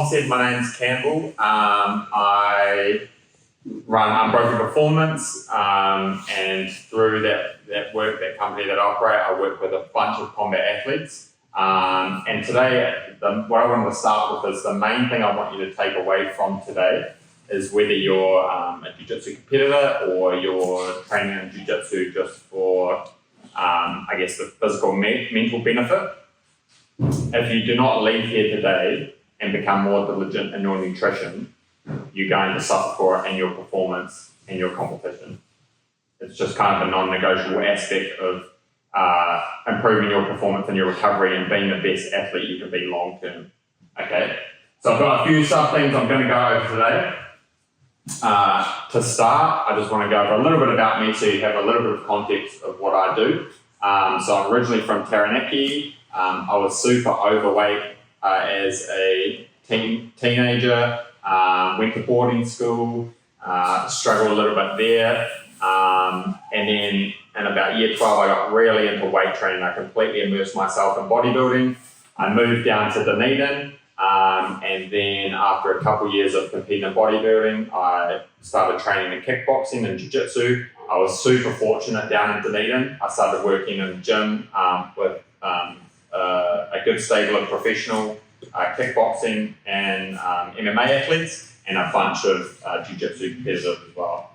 said, my name's Campbell. I run Unbroken Performance, and through that work, that company that I operate, I work with a bunch of combat athletes. And today, what I wanted to start with is the main thing I want you to take away from today is whether you're a jiu-jitsu competitor or you're training in jiu-jitsu just for, I guess, the physical mental benefit. If you do not leave here today and become more diligent in your nutrition, you're going to suffer for it in your performance and your competition. It's just kind of a non-negotiable aspect of improving your performance and your recovery and being the best athlete you can be long-term. Okay, so I've got a few sub-things I'm going to go over today. To start, I just want to go over a little bit about me so you have a little bit of context of what I do. So I'm originally from Taranaki. I was super overweight as a teenager, went to boarding school, struggled a little bit there, and then in about year 12 I got really into weight training. I completely immersed myself in bodybuilding. I moved down to Dunedin, and then after a couple of years of competing in bodybuilding, I started training in kickboxing and jiu-jitsu. I was super fortunate down in Dunedin. I started working in the gym with a good stable of professional kickboxing and MMA athletes and a bunch of jiu-jitsu competitors as well.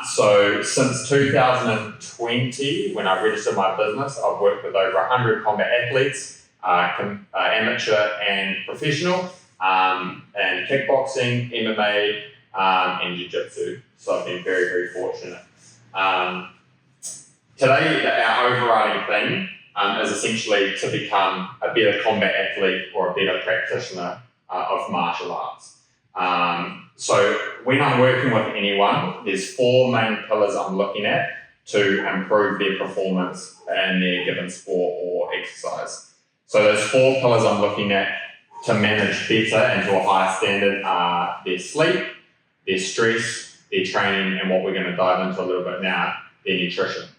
So since 2020, when I registered my business, I've worked with over 100 combat athletes, amateur and professional, and kickboxing, MMA, and jiu-jitsu. So I've been very, very fortunate. Today, our overriding theme is essentially to become a better combat athlete or a better practitioner of martial arts. So when I'm working with anyone, there's four main pillars I'm looking at to improve their performance in their given sport or exercise. So those four pillars I'm looking at to manage better and to a higher standard are their sleep, their stress, their training, and what we're going to dive into a little bit now, their nutrition.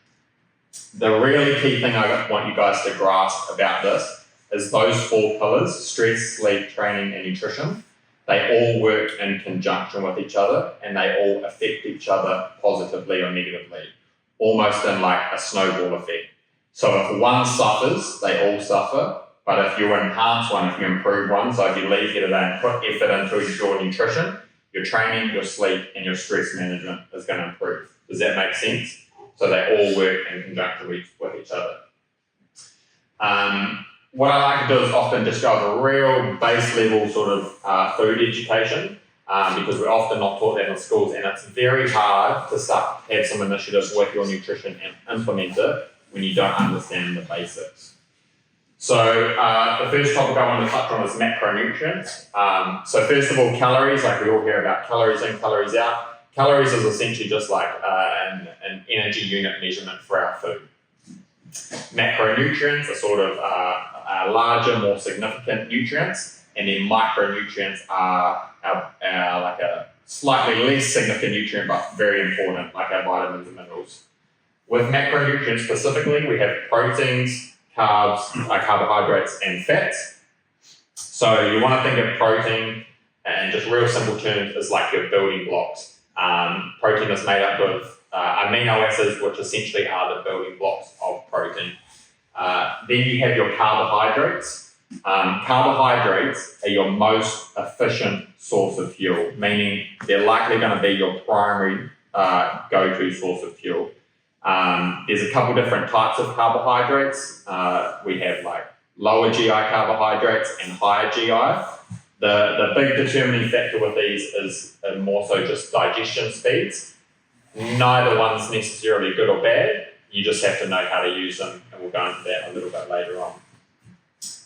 The really key thing I want you guys to grasp about this is those four pillars, stress, sleep, training, and nutrition. They all work in conjunction with each other and they all affect each other positively or negatively, almost in like a snowball effect. So if one suffers, they all suffer. But if you enhance one, if you improve one, so if you leave here today and put effort into your nutrition, your training, your sleep, and your stress management is going to improve. Does that make sense? So they all work in conjunction with each other. What I like to do is often just go over real base level sort of food education because we're often not taught that in schools, and it's very hard to have some initiatives with your nutrition and implement it when you don't understand the basics. So the first topic I want to touch on is macronutrients. So first of all, calories, like we all hear about calories in, calories out. Calories is essentially just like an energy unit measurement for our food. Macronutrients are sort of larger, more significant nutrients, and then micronutrients are like a slightly less significant nutrient but very important, like our vitamins and minerals. With macronutrients specifically, we have proteins, carbs, carbohydrates, and fats. So you want to think of protein in just real simple terms as like your building blocks. Protein is made up of amino acids, which essentially are the building blocks of protein. Then you have your carbohydrates. Carbohydrates are your most efficient source of fuel, meaning they're likely going to be your primary go-to source of fuel. There's a couple different types of carbohydrates. We have like lower GI carbohydrates and higher GI. The big determining factor with these is more so just digestion speeds. Neither one's necessarily good or bad. You just have to know how to use them, and we'll go into that a little bit later on.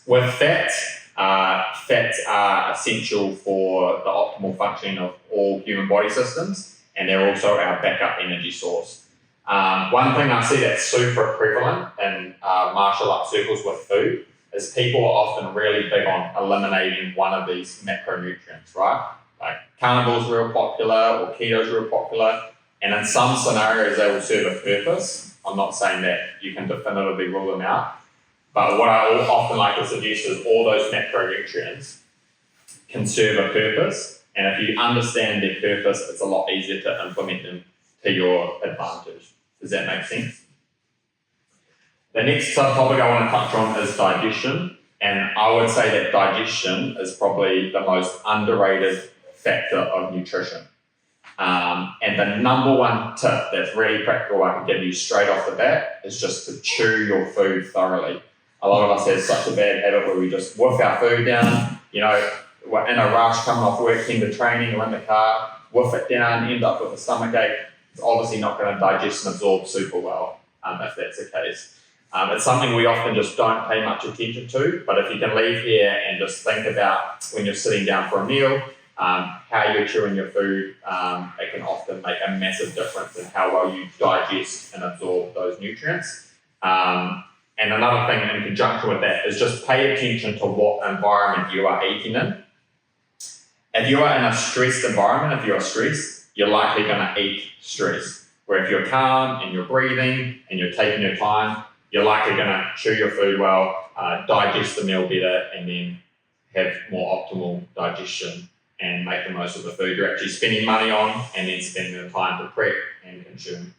With fats, fats are essential for the optimal functioning of all human body systems, and they're also our backup energy source. One thing I see that's super prevalent in martial arts circles with food is people are often really big on eliminating one of these macronutrients, right? Like carnival's real popular or keto's real popular, and in some scenarios they will serve a purpose. I'm not saying that you can definitively rule them out, but what I often like to suggest is all those macronutrients can serve a purpose, and if you understand their purpose, it's a lot easier to implement them to your advantage. Does that make sense? The next subtopic I want to touch on is digestion, and I would say that digestion is probably the most underrated factor of nutrition. And the number one tip that's really practical I can give you straight off the bat is just to chew your food thoroughly. A lot of us have such a bad habit where we just whiff our food down, we're in a rush coming off work, into training, or in the car, whiff it down, end up with a stomachache. It's obviously not going to digest and absorb super well, if that's the case. It's something we often just don't pay much attention to, but if you can leave here and just think about when you're sitting down for a meal, how you're chewing your food, it can often make a massive difference in how well you digest and absorb those nutrients. And another thing in conjunction with that is just pay attention to what environment you are eating in. If you are in a stressed environment, if you're stressed, you're likely going to eat stress. Where if you're calm and you're breathing and you're taking your time, you're likely going to chew your food well, digest the meal better, and then have more optimal digestion and make the most of the food you're actually spending money on, and then spending the time to prep and consume.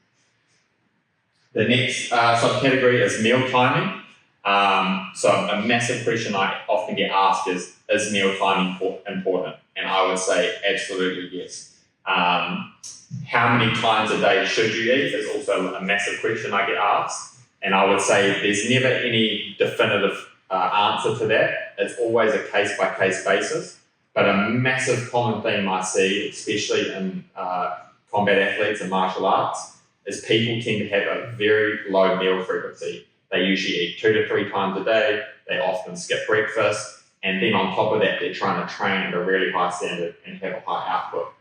The next subcategory is meal timing. So a massive question I often get asked is meal timing important? And I would say absolutely yes. How many times a day should you eat is also a massive question I get asked. And I would say there's never any definitive answer to that. It's always a case-by-case basis. But a massive common theme I see, especially in combat athletes and martial arts, is people tend to have a very low meal frequency. They usually eat 2 to 3 times a day. They often skip breakfast. And then on top of that, they're trying to train at a really high standard and have a high output.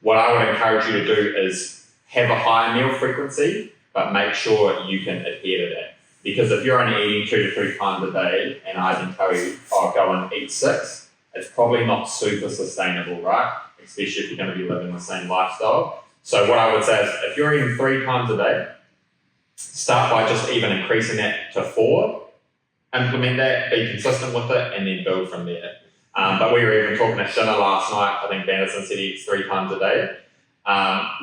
What I would encourage you to do is have a high meal frequency, but make sure you can adhere to that. Because if you're only eating 2 to 3 times a day, and I can tell you, go and eat 6, it's probably not super sustainable, right? Especially if you're going to be living the same lifestyle. So what I would say is if you're eating 3 times a day, start by just even increasing that to 4, implement that, be consistent with it, and then build from there. But we were even talking at dinner last night. I think Banderson said he eats 3 times a day.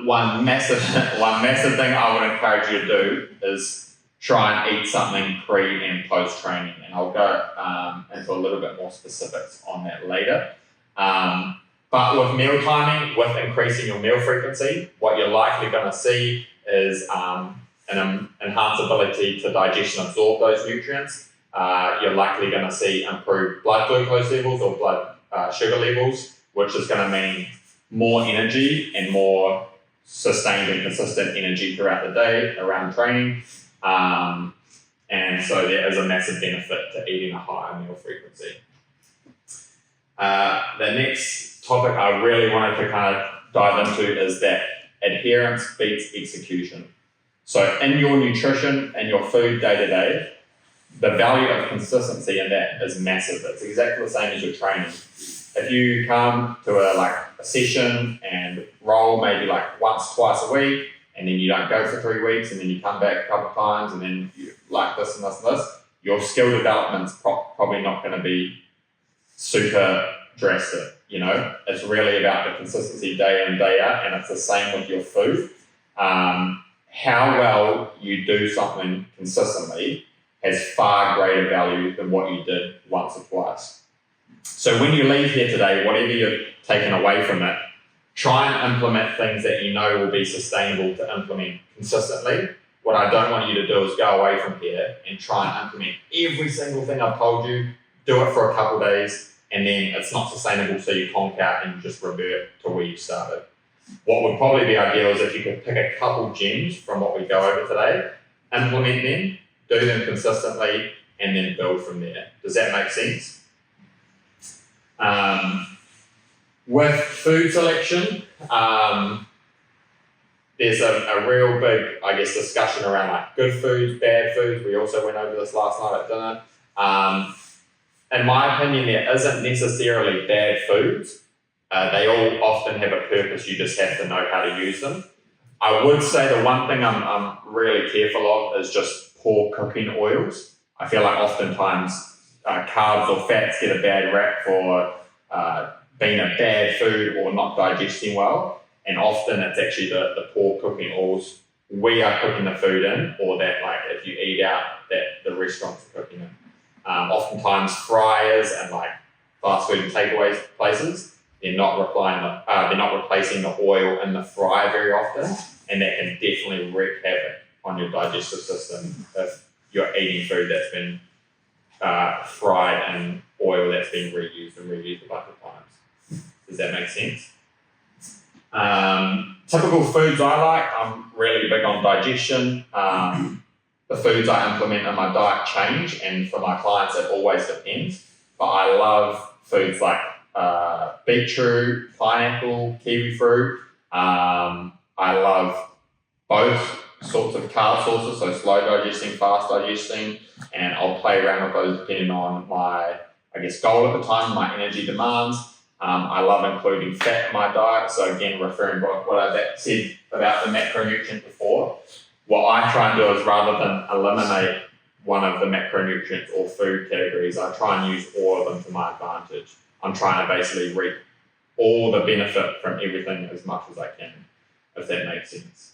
One massive thing I would encourage you to do is try and eat something pre and post training, and I'll go into a little bit more specifics on that later. But with meal timing, with increasing your meal frequency, what you're likely going to see is an enhanced ability to digest and absorb those nutrients. You're likely going to see improved blood glucose levels or blood sugar levels, which is going to mean more energy and more sustained and consistent energy throughout the day around training. And so there is a massive benefit to eating a higher meal frequency. The next topic I really wanted to kind of dive into is that adherence beats execution. So in your nutrition and your food day to day, the value of consistency in that is massive. It's exactly the same as your training. If you come to a session and roll maybe once, twice a week, and then you don't go for 3 weeks, and then you come back a couple of times, and then you like this and this and this, your skill development's probably not going to be super drastic. It's really about the consistency day in, day out, and it's the same with your food. How well you do something consistently has far greater value than what you did once or twice. So when you leave here today, whatever you've taken away from it, try and implement things that you know will be sustainable to implement consistently. What I don't want you to do is go away from here and try and implement every single thing I've told you, do it for a couple of days, and then it's not sustainable, so you conk out and you just revert to where you started. What would probably be ideal is if you could pick a couple gems from what we go over today, implement them, do them consistently, and then build from there. Does that make sense? With food selection, there's a real big, discussion around good foods, bad foods. We also went over this last night at dinner. In my opinion, there isn't necessarily bad foods. They all often have a purpose. You just have to know how to use them. I would say the one thing I'm really careful of is just poor cooking oils. I feel like oftentimes carbs or fats get a bad rap for been a bad food or not digesting well. And often it's actually the poor cooking oils we are cooking the food in, or that like if you eat out that the restaurants are cooking in. Oftentimes fryers and like fast food and takeaway places, they're not replacing the oil in the fryer very often, and that can definitely wreak havoc on your digestive system if you're eating food that's been fried in oil that's been reused a bunch of times. Does that make sense? Typical foods I like, I'm really big on digestion. The foods I implement in my diet change, and for my clients it always depends. But I love foods like beetroot, pineapple, kiwi fruit. I love both sorts of carb sources, so slow digesting, fast digesting, and I'll play around with those depending on my, goal at the time, my energy demands. I love including fat in my diet, so again, referring to what I said about the macronutrient before, what I try and do is rather than eliminate one of the macronutrients or food categories, I try and use all of them to my advantage. I'm trying to basically reap all the benefit from everything as much as I can, if that makes sense.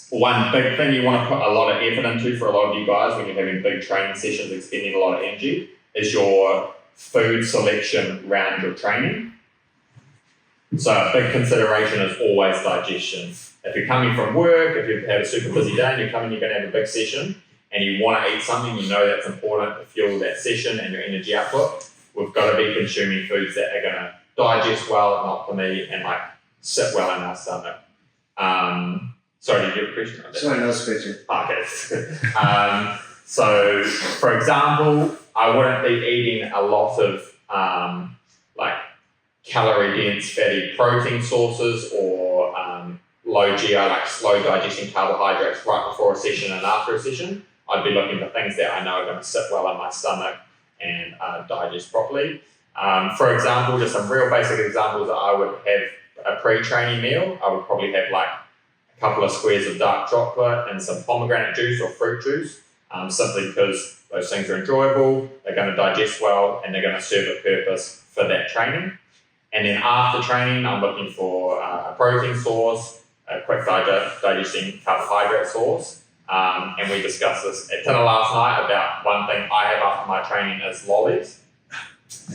One big thing you want to put a lot of effort into for a lot of you guys when you're having big training sessions and spending a lot of energy is your food selection around your training. So a big consideration is always digestion. If you're coming from work, if you've had a super busy day and you're going to have a big session and you want to eat something, you know that's important to fuel that session and your energy output, we've got to be consuming foods that are going to digest well, not for me, and like sit well in our stomach. Sorry, did you have a question? Sorry, no question. Okay. So, for example, I wouldn't be eating a lot of calorie-dense fatty protein sources or low GI, like slow digesting carbohydrates right before a session and after a session. I'd be looking for things that I know are going to sit well in my stomach and digest properly. For example, just some real basic examples that I would have a pre-training meal. I would probably have like a couple of squares of dark chocolate and some pomegranate juice or fruit juice, simply because those things are enjoyable, they're going to digest well, and they're going to serve a purpose for that training. And then after training, I'm looking for a protein source, a quick digesting carbohydrate source. And we discussed this at dinner last night about one thing I have after my training is lollies.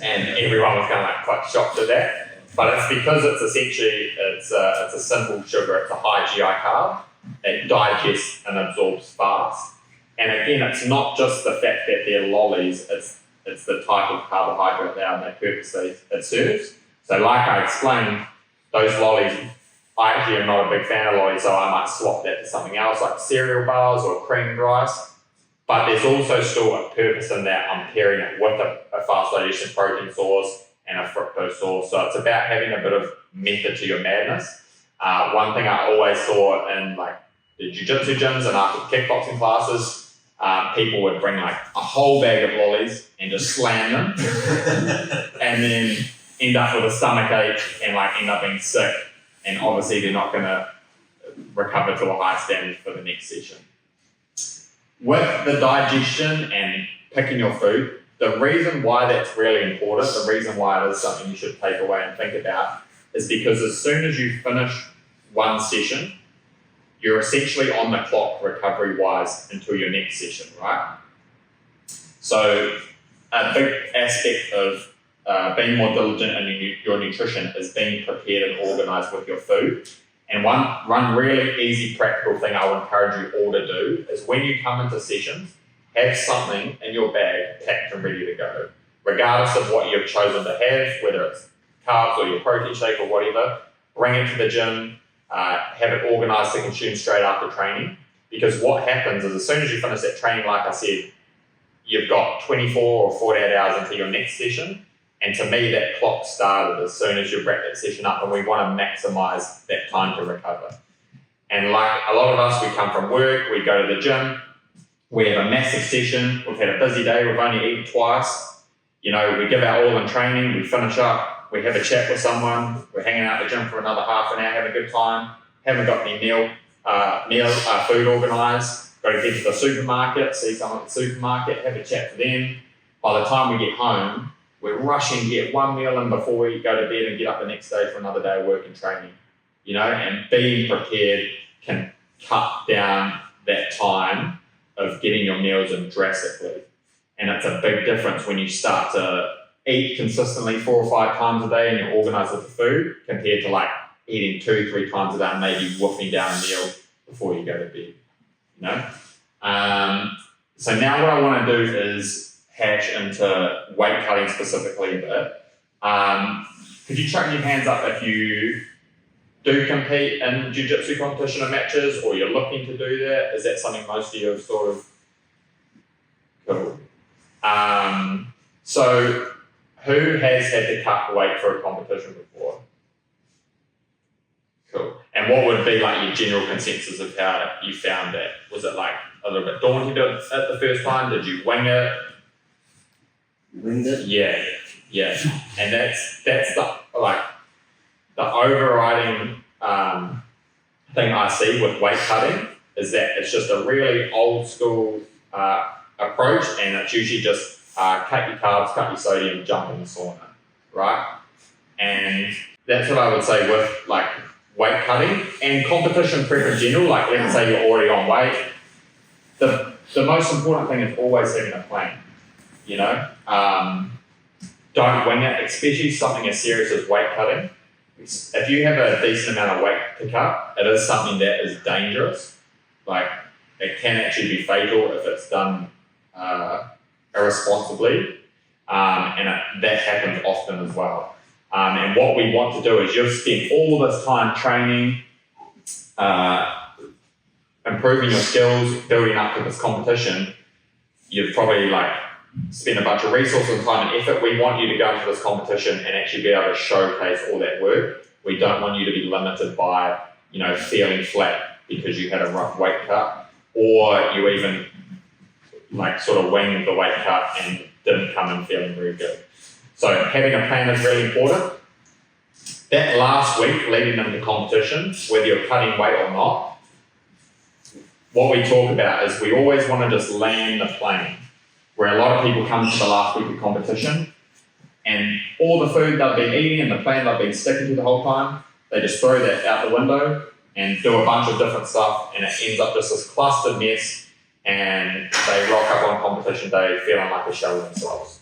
And everyone was kind of like quite shocked at that. But it's because it's essentially, it's a simple sugar, it's a high GI carb. It digests and absorbs fast. And again, it's not just the fact that they're lollies, it's the type of carbohydrate they are and the purpose it serves. So like I explained, those lollies, I actually am not a big fan of lollies, so I might swap that to something else like cereal bars or creamed rice. But there's also still a purpose in that I'm pairing it with a fast digestion protein source and a fructose source. So it's about having a bit of method to your madness. One thing I always saw in like the jiu-jitsu gyms and after kickboxing classes, people would bring like a whole bag of lollies and just slam them and then end up with a stomach ache and like end up being sick. And obviously they're not going to recover to a high standard for the next session. With the digestion and picking your food, the reason why that's really important, the reason why it is something you should take away and think about, is because as soon as you finish one session, you're essentially on the clock recovery-wise until your next session, right? So a big aspect of being more diligent in your nutrition is being prepared and organised with your food. And one really easy practical thing I would encourage you all to do is when you come into sessions, have something in your bag packed and ready to go. Regardless of what you've chosen to have, whether it's carbs or your protein shake or whatever, bring it to the gym, have it organised to consume straight after training. Because what happens is as soon as you finish that training, like I said, you've got 24 or 48 hours into your next session. And to me, that clock started as soon as you wrap that session up, and we want to maximise that time to recover. And like a lot of us, we come from work, we go to the gym, we have a massive session, we've had a busy day, we've only eaten twice, we give our all in training, we finish up, we have a chat with someone, we're hanging out at the gym for another half an hour, having a good time, haven't got any food organised, got to get to the supermarket, see someone at the supermarket, have a chat to them. By the time we get home, we're rushing to get one meal in before we go to bed and get up the next day for another day of work and training, and being prepared can cut down that time of getting your meals in drastically. And it's a big difference when you start to eat consistently 4 or 5 times a day and you're organised with the food compared to like eating 2-3 times a day and maybe wolfing down a meal before you go to bed, So now what I want to do is hash into weight cutting specifically a bit. Could you chuck your hands up if you do compete in jiu-jitsu competition or matches, or you're looking to do that? Is that something most of you have sort of... Cool. So who has had to cut weight for a competition before? Cool. And what would be like your general consensus of how you found that? Was it like a little bit daunting at the first time? Did you wing it? Winged it? Yeah. And that's the overriding thing I see with weight cutting is that it's just a really old school approach, and it's usually just cut your carbs, cut your sodium, jump in the sauna, right? And that's what I would say with like weight cutting and competition prep in general. Like, let's say you're already on weight. The most important thing is always having a plan, Don't wing it, especially something as serious as weight cutting. If you have a decent amount of weight to cut, it is something that is dangerous. Like, it can actually be fatal if it's done irresponsibly, and that happens often as well. And what we want to do is you've spent all this time training, improving your skills, building up to this competition. You've probably spent a bunch of resources and time and effort. We want you to go into this competition and actually be able to showcase all that work. We don't want you to be limited by, feeling flat because you had a rough weight cut, or you even sort of winged the weight cut and didn't come in feeling very good. So having a plan is really important. That last week leading into competition, whether you're cutting weight or not, what we talk about is we always want to just land the plane, where a lot of people come to the last week of competition and all the food they've been eating and the plan they've been sticking to the whole time, they just throw that out the window and do a bunch of different stuff, and it ends up just this clustered mess, and they rock up on competition day feeling like a shell themselves.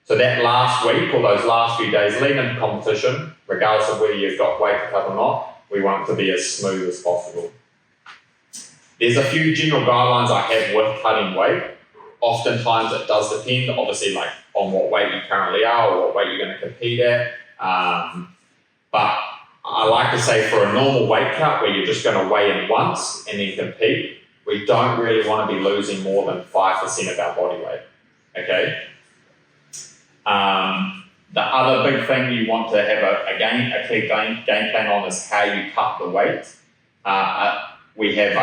So that last week or those last few days leading into competition, regardless of whether you've got weight to cut or not, we want it to be as smooth as possible. There's a few general guidelines I have with cutting weight. Oftentimes it does depend, obviously, on what weight you currently are or what weight you're going to compete at. But I like to say for a normal weight cut where you're just going to weigh in once and then compete, we don't really want to be losing more than 5% of our body weight. Okay? The other big thing you want to have a clear game plan on is how you cut the weight. We have,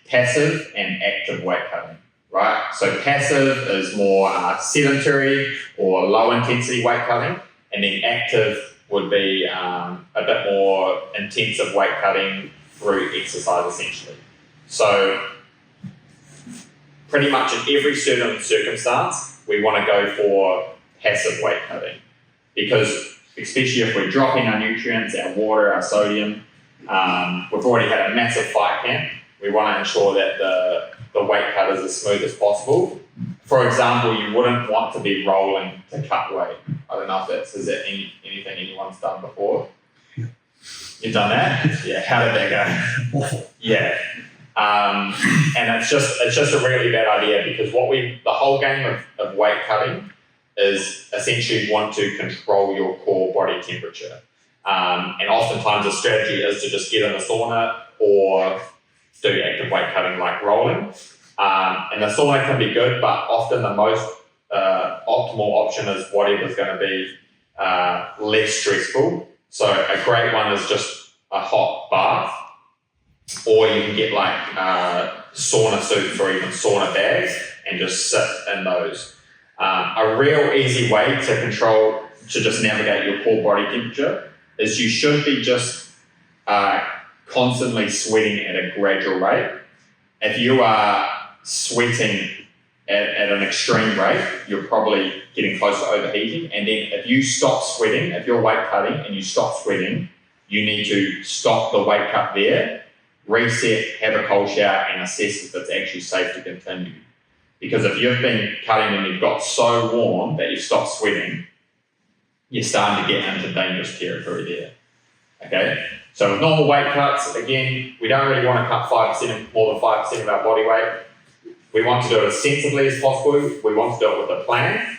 passive and active weight cutting. Right, so passive is more sedentary or low intensity weight cutting, and then active would be a bit more intensive weight cutting through exercise essentially. So pretty much in every certain circumstance, we want to go for passive weight cutting, because especially if we're dropping our nutrients, our water, our sodium, we've already had a massive fight camp. We want to ensure that the weight cut is as smooth as possible. For example, you wouldn't want to be rolling to cut weight. I don't know if is that anything anyone's done before? You've done that? Yeah. How did that go? Yeah. And it's just a really bad idea, because the whole game of weight cutting is essentially want to control your core body temperature. And oftentimes the strategy is to just get in the sauna or do active weight cutting like rolling. And the sauna can be good, but often the most optimal option is whatever's going to be less stressful. So a great one is just a hot bath, or you can get sauna suits or even sauna bags and just sit in those. A real easy way to just navigate your core body temperature is you should be just constantly sweating at a gradual rate. If you are sweating at an extreme rate, you're probably getting close to overheating. And then if you stop sweating, if you're weight cutting and you stop sweating, you need to stop the weight cut there, reset, have a cold shower, and assess if it's actually safe to continue. Because if you've been cutting and you've got so warm that you stop sweating, you're starting to get into dangerous territory there. Okay? So with normal weight cuts, again, we don't really want to cut 5%, more than 5% of our body weight. We want to do it as sensibly as possible. We want to do it with a plan.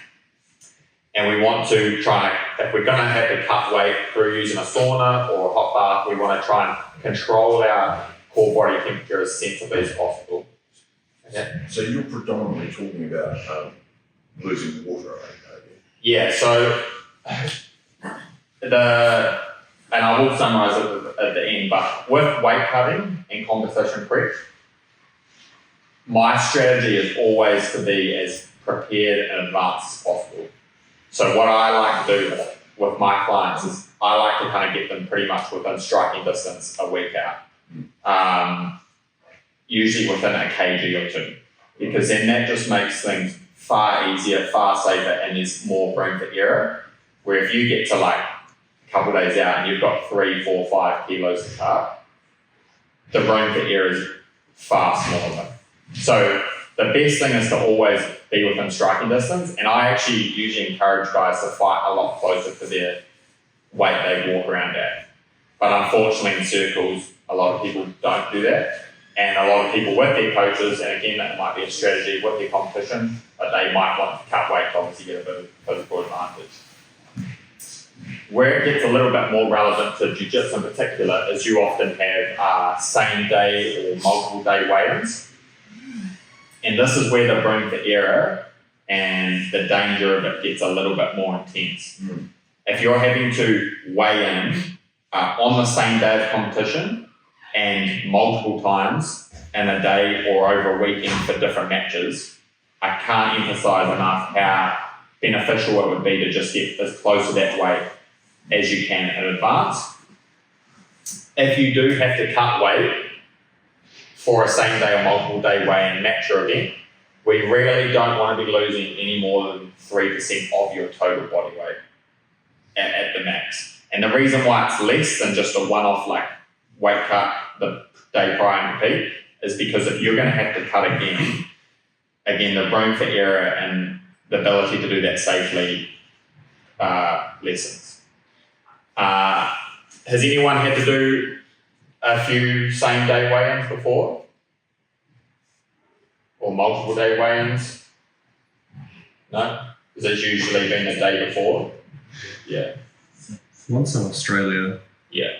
And we want to try, if we're going to have to cut weight through using a sauna or a hot bath, we want to try and control our core body temperature as sensibly as possible. Okay. So you're predominantly talking about losing water, aren't you? Yeah, so and I will summarise it at the end, but with weight cutting and competition prep, my strategy is always to be as prepared and advanced as possible. So what I like to do with my clients is I like to kind of get them pretty much within striking distance a week out. Usually within a kg or two, because then that just makes things far easier, far safer, and there's more room for error. Where if you get to like a couple of days out and you've got 3, 4, 5 kilos to cut, the room for error is far smaller. So the best thing is to always be within striking distance, and I actually usually encourage guys to fight a lot closer to their weight they walk around at. But unfortunately in circles, a lot of people don't do that. And a lot of people with their coaches, and again, that might be a strategy with their competition, but they might want to cut weight to obviously get a bit of physical advantage. Where it gets a little bit more relevant to jiu-jitsu in particular is you often have same day or multiple day weigh-ins. And this is where the room for error and the danger of it gets a little bit more intense. If you're having to weigh in on the same day of competition, and multiple times in a day or over a weekend for different matches, I can't emphasize enough how beneficial it would be to just get as close to that weight as you can in advance. If you do have to cut weight for a same day or multiple day weigh-in match or event, we really don't want to be losing any more than 3% of your total body weight at the max. And the reason why it's less than just a one-off like weight cut the day prior and repeat is because if you're going to have to cut again, the room for error and the ability to do that safely lessens. Has anyone had to do a few same day weigh-ins before? Or multiple day weigh-ins? No? Because it's usually been the day before? Yeah. Once in Australia. Yeah.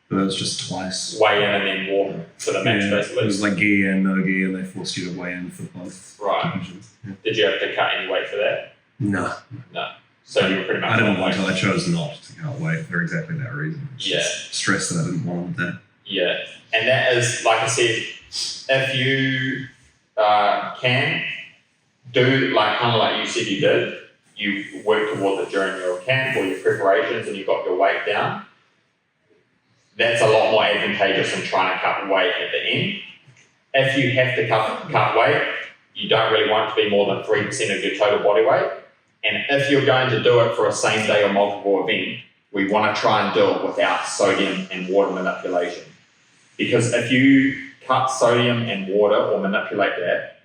But it was just twice. Weigh in and then walk to the match basically. It was like gi and no gi, and they forced you to weigh in for both. Right. Divisions. Yeah. Did you have to cut any weight for that? No. No. So you were pretty much. I didn't want to. I chose not to cut weight for exactly that reason. Yeah. Stress that I didn't want that. Yeah. And that is, like I said, if you can do like kind of like you said you did, you work towards it during your camp or your preparations and you got your weight down. That's a lot more advantageous than trying to cut weight at the end. If you have to cut weight, you don't really want it to be more than 3% of your total body weight. And if you're going to do it for a same day or multiple event, we want to try and do it without sodium and water manipulation. Because if you cut sodium and water or manipulate that,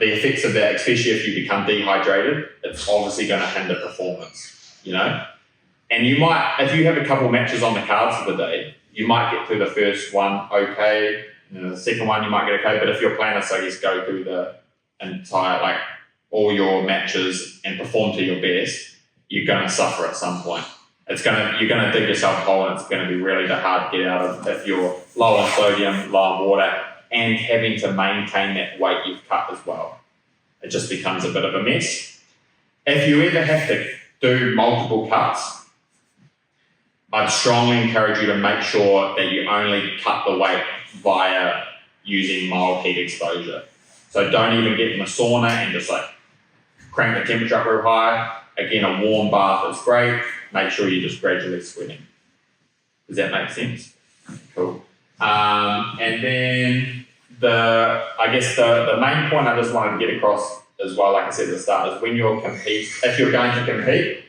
the effects of that, especially if you become dehydrated, it's obviously going to hinder performance, you know? And you might, if you have a couple matches on the cards for the day, you might get through the first one okay, and then the second one you might get okay, but if your plan is, I guess, go through the entire, like, all your matches and perform to your best, you're going to suffer at some point. You're going to dig yourself a hole, and it's going to be really hard to get out of if you're low on sodium, low on water, and having to maintain that weight you've cut as well. It just becomes a bit of a mess. If you ever have to do multiple cuts, I'd strongly encourage you to make sure that you only cut the weight via using mild heat exposure. So don't even get in the sauna and just like crank the temperature up real high. Again, a warm bath is great. Make sure you're just gradually sweating. Does that make sense? Cool. And then I guess the main point I just wanted to get across as well, like I said at the start, is when if you're going to compete,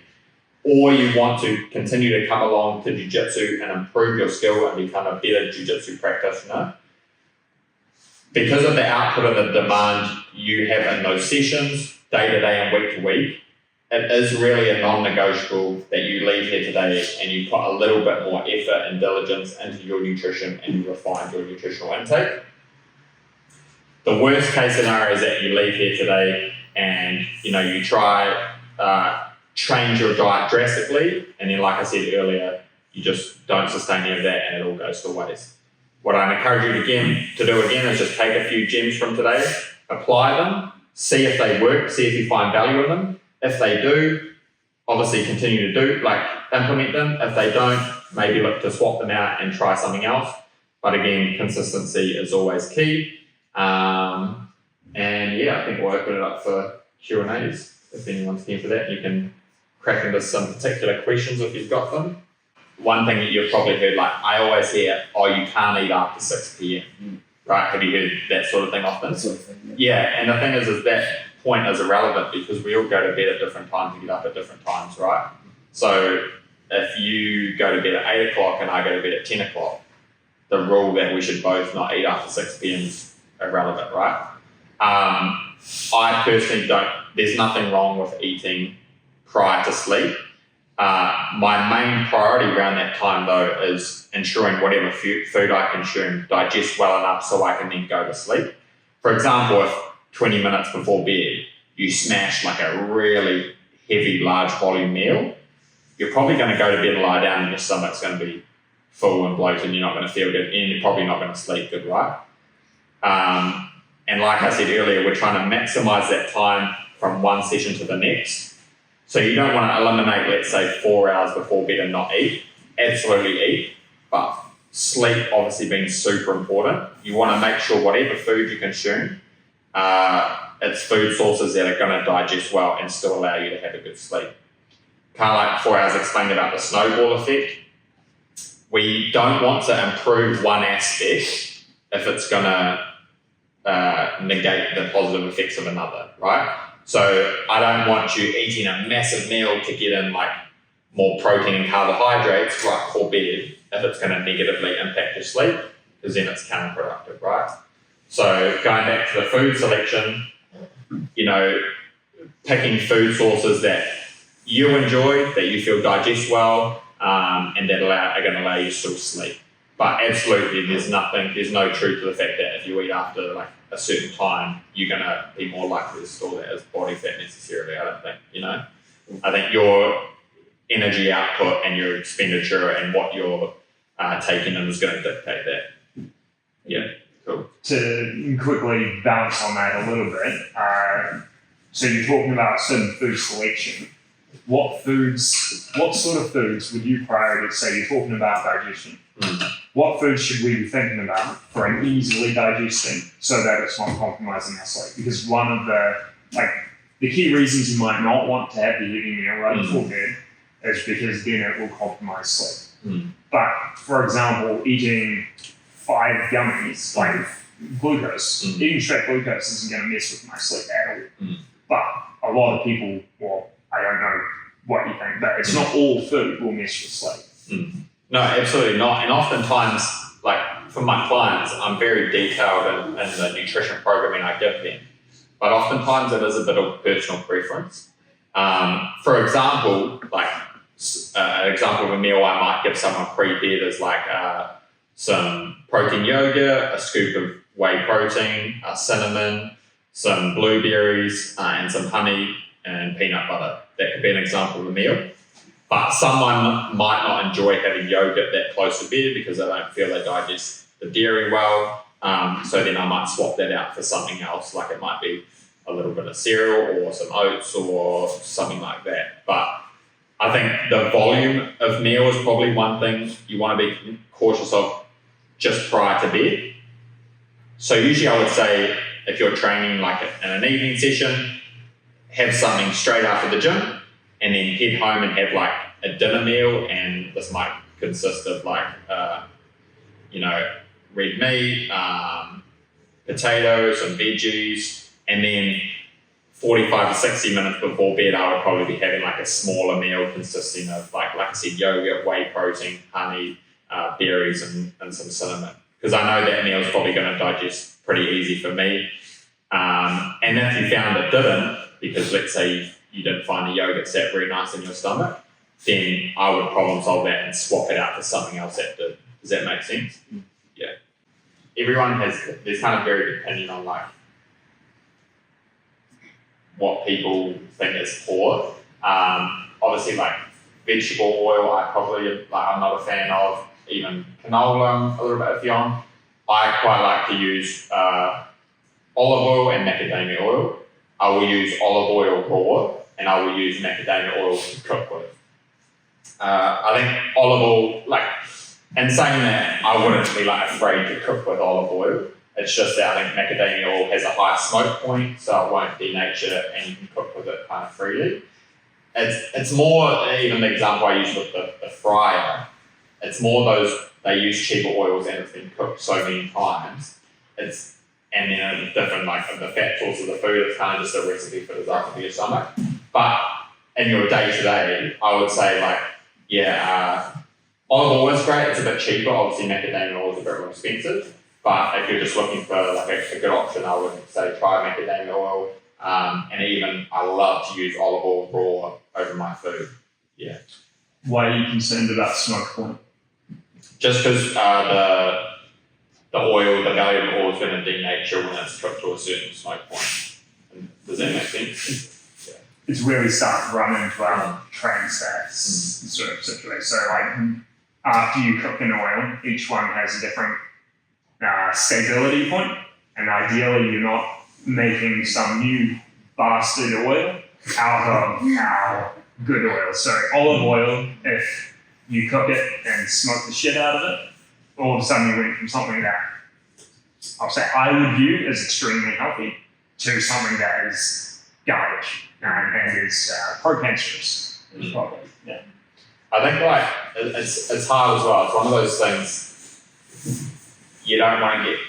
or you want to continue to come along to jiu-jitsu and improve your skill and become a better jiu-jitsu practitioner, because of the output and the demand you have in those sessions, day to day and week to week, it is really a non-negotiable that you leave here today and you put a little bit more effort and diligence into your nutrition and you refine your nutritional intake. The worst case scenario is that you leave here today and you try change your diet drastically, and then, like I said earlier, you just don't sustain any of that and it all goes to waste. What I encourage you to do again is just take a few gems from today, apply them, see if they work, see if you find value in them. If they do, obviously continue to implement them. If they don't, maybe look to swap them out and try something else. But again, consistency is always key. I think we'll open it up for Q&As. If anyone's here for that, you can crack into some particular questions if you've got them. One thing that you've probably heard, I always hear, you can't eat after 6 p.m. Right? Have you heard that sort of thing often? That sort of thing, Yeah, and the thing is that point is irrelevant because we all go to bed at different times and get up at different times, right? So if you go to bed at 8 o'clock and I go to bed at 10 o'clock, the rule that we should both not eat after 6 p.m. is irrelevant, right? I personally there's nothing wrong with eating prior to sleep. My main priority around that time though is ensuring whatever food I consume digests well enough so I can then go to sleep. For example, if 20 minutes before bed you smash a really heavy, large volume meal, you're probably going to go to bed and lie down and your stomach's going to be full and bloated and you're not going to feel good and you're probably not going to sleep good, right? And like I said earlier, we're trying to maximize that time from one session to the next. So you don't want to eliminate, let's say, 4 hours before bed and not eat. Absolutely eat, but sleep obviously being super important. You want to make sure whatever food you consume, it's food sources that are going to digest well and still allow you to have a good sleep. Kind of like before I was explaining about the snowball effect, we don't want to improve one aspect if it's going to negate the positive effects of another, right? So I don't want you eating a massive meal to get in more protein and carbohydrates right before bed if it's going to negatively impact your sleep, because then it's counterproductive, right? So going back to the food selection, picking food sources that you enjoy, that you feel digest well, and that are going to allow you to still sleep. But absolutely, there's no truth to the fact that if you eat after a certain time, you're going to be more likely to store that as body fat necessarily. I don't think, I think your energy output and your expenditure and what you're taking in is going to dictate that. Yeah, cool. To quickly balance on that a little bit, so you're talking about certain food selection. What sort of foods would you prioritize? Say you're talking about digestion. What foods should we be thinking about for an easily digesting so that it's not compromising our sleep? Because one of the key reasons you might not want to have the heavy meal right before bed is because then it will compromise sleep. But for example, eating 5 gummies, glucose, eating straight glucose isn't going to mess with my sleep at all. But a lot of people, I don't know what you think, but it's not all food will mess with sleep. No, absolutely not. And oftentimes, for my clients, I'm very detailed in the nutrition programming I give them. But oftentimes it is a bit of personal preference. For example, an example of a meal I might give someone pre-bed is some protein yogurt, a scoop of whey protein, cinnamon, some blueberries, and some honey and peanut butter. That could be an example of a meal. But someone might not enjoy having yogurt that close to bed because they don't feel they digest the dairy well. So then I might swap that out for something else, it might be a little bit of cereal or some oats or something like that. But I think the volume of meal is probably one thing you want to be cautious of just prior to bed. So usually I would say if you're training in an evening session, have something straight after the gym, and then head home and have a dinner meal, and this might consist of red meat, potatoes, some veggies, and then 45 to 60 minutes before bed, I would probably be having like a smaller meal consisting of like I said, yogurt, whey protein, honey, berries, and some cinnamon. Because I know that meal is probably going to digest pretty easy for me. And if you found it didn't, because let's say you didn't find the yogurt sat very nice in your stomach, then I would problem solve that and swap it out for something else that did. Does that make sense? Yeah. There's kind of very opinion on like what people think is poor. Obviously, like vegetable oil, I'm not a fan of. Even canola, a little bit of Fion. I quite like to use olive oil and macadamia oil. I will use olive oil raw, and I will use macadamia oil to cook with. I think olive oil, like, and saying that, I wouldn't be like afraid to cook with olive oil. It's just that I think macadamia oil has a higher smoke point, so it won't denature it, and you can cook with it kind of freely. It's more, even the example I use with the fryer, it's more they use cheaper oils and it's been cooked so many times. And then it's different, like the fat source of the food, it's kind of just a recipe for disaster for your stomach. But in your day-to-day, I would say like, olive oil is great, it's a bit cheaper, obviously macadamia oil is a bit more expensive. But if you're just looking for like a good option, I would say try macadamia oil. And even I love to use olive oil raw over my food. Yeah. Why are you concerned about smoke point? Just because the oil, the value of the oil is going to denature when it's cooked to a certain smoke point. Does that make sense? It's where we start running into our train stats sort of situation. So like after you cook an oil, each one has a different stability point, and ideally you're not making some new bastard oil out of our good oil. So olive oil, if you cook it and smoke the shit out of it, all of a sudden you went from something that I'll say I would view as extremely healthy to something that is garbage and is pro-cancerous. Probably, yeah. I think like it's hard as well. It's one of those things you don't want to get.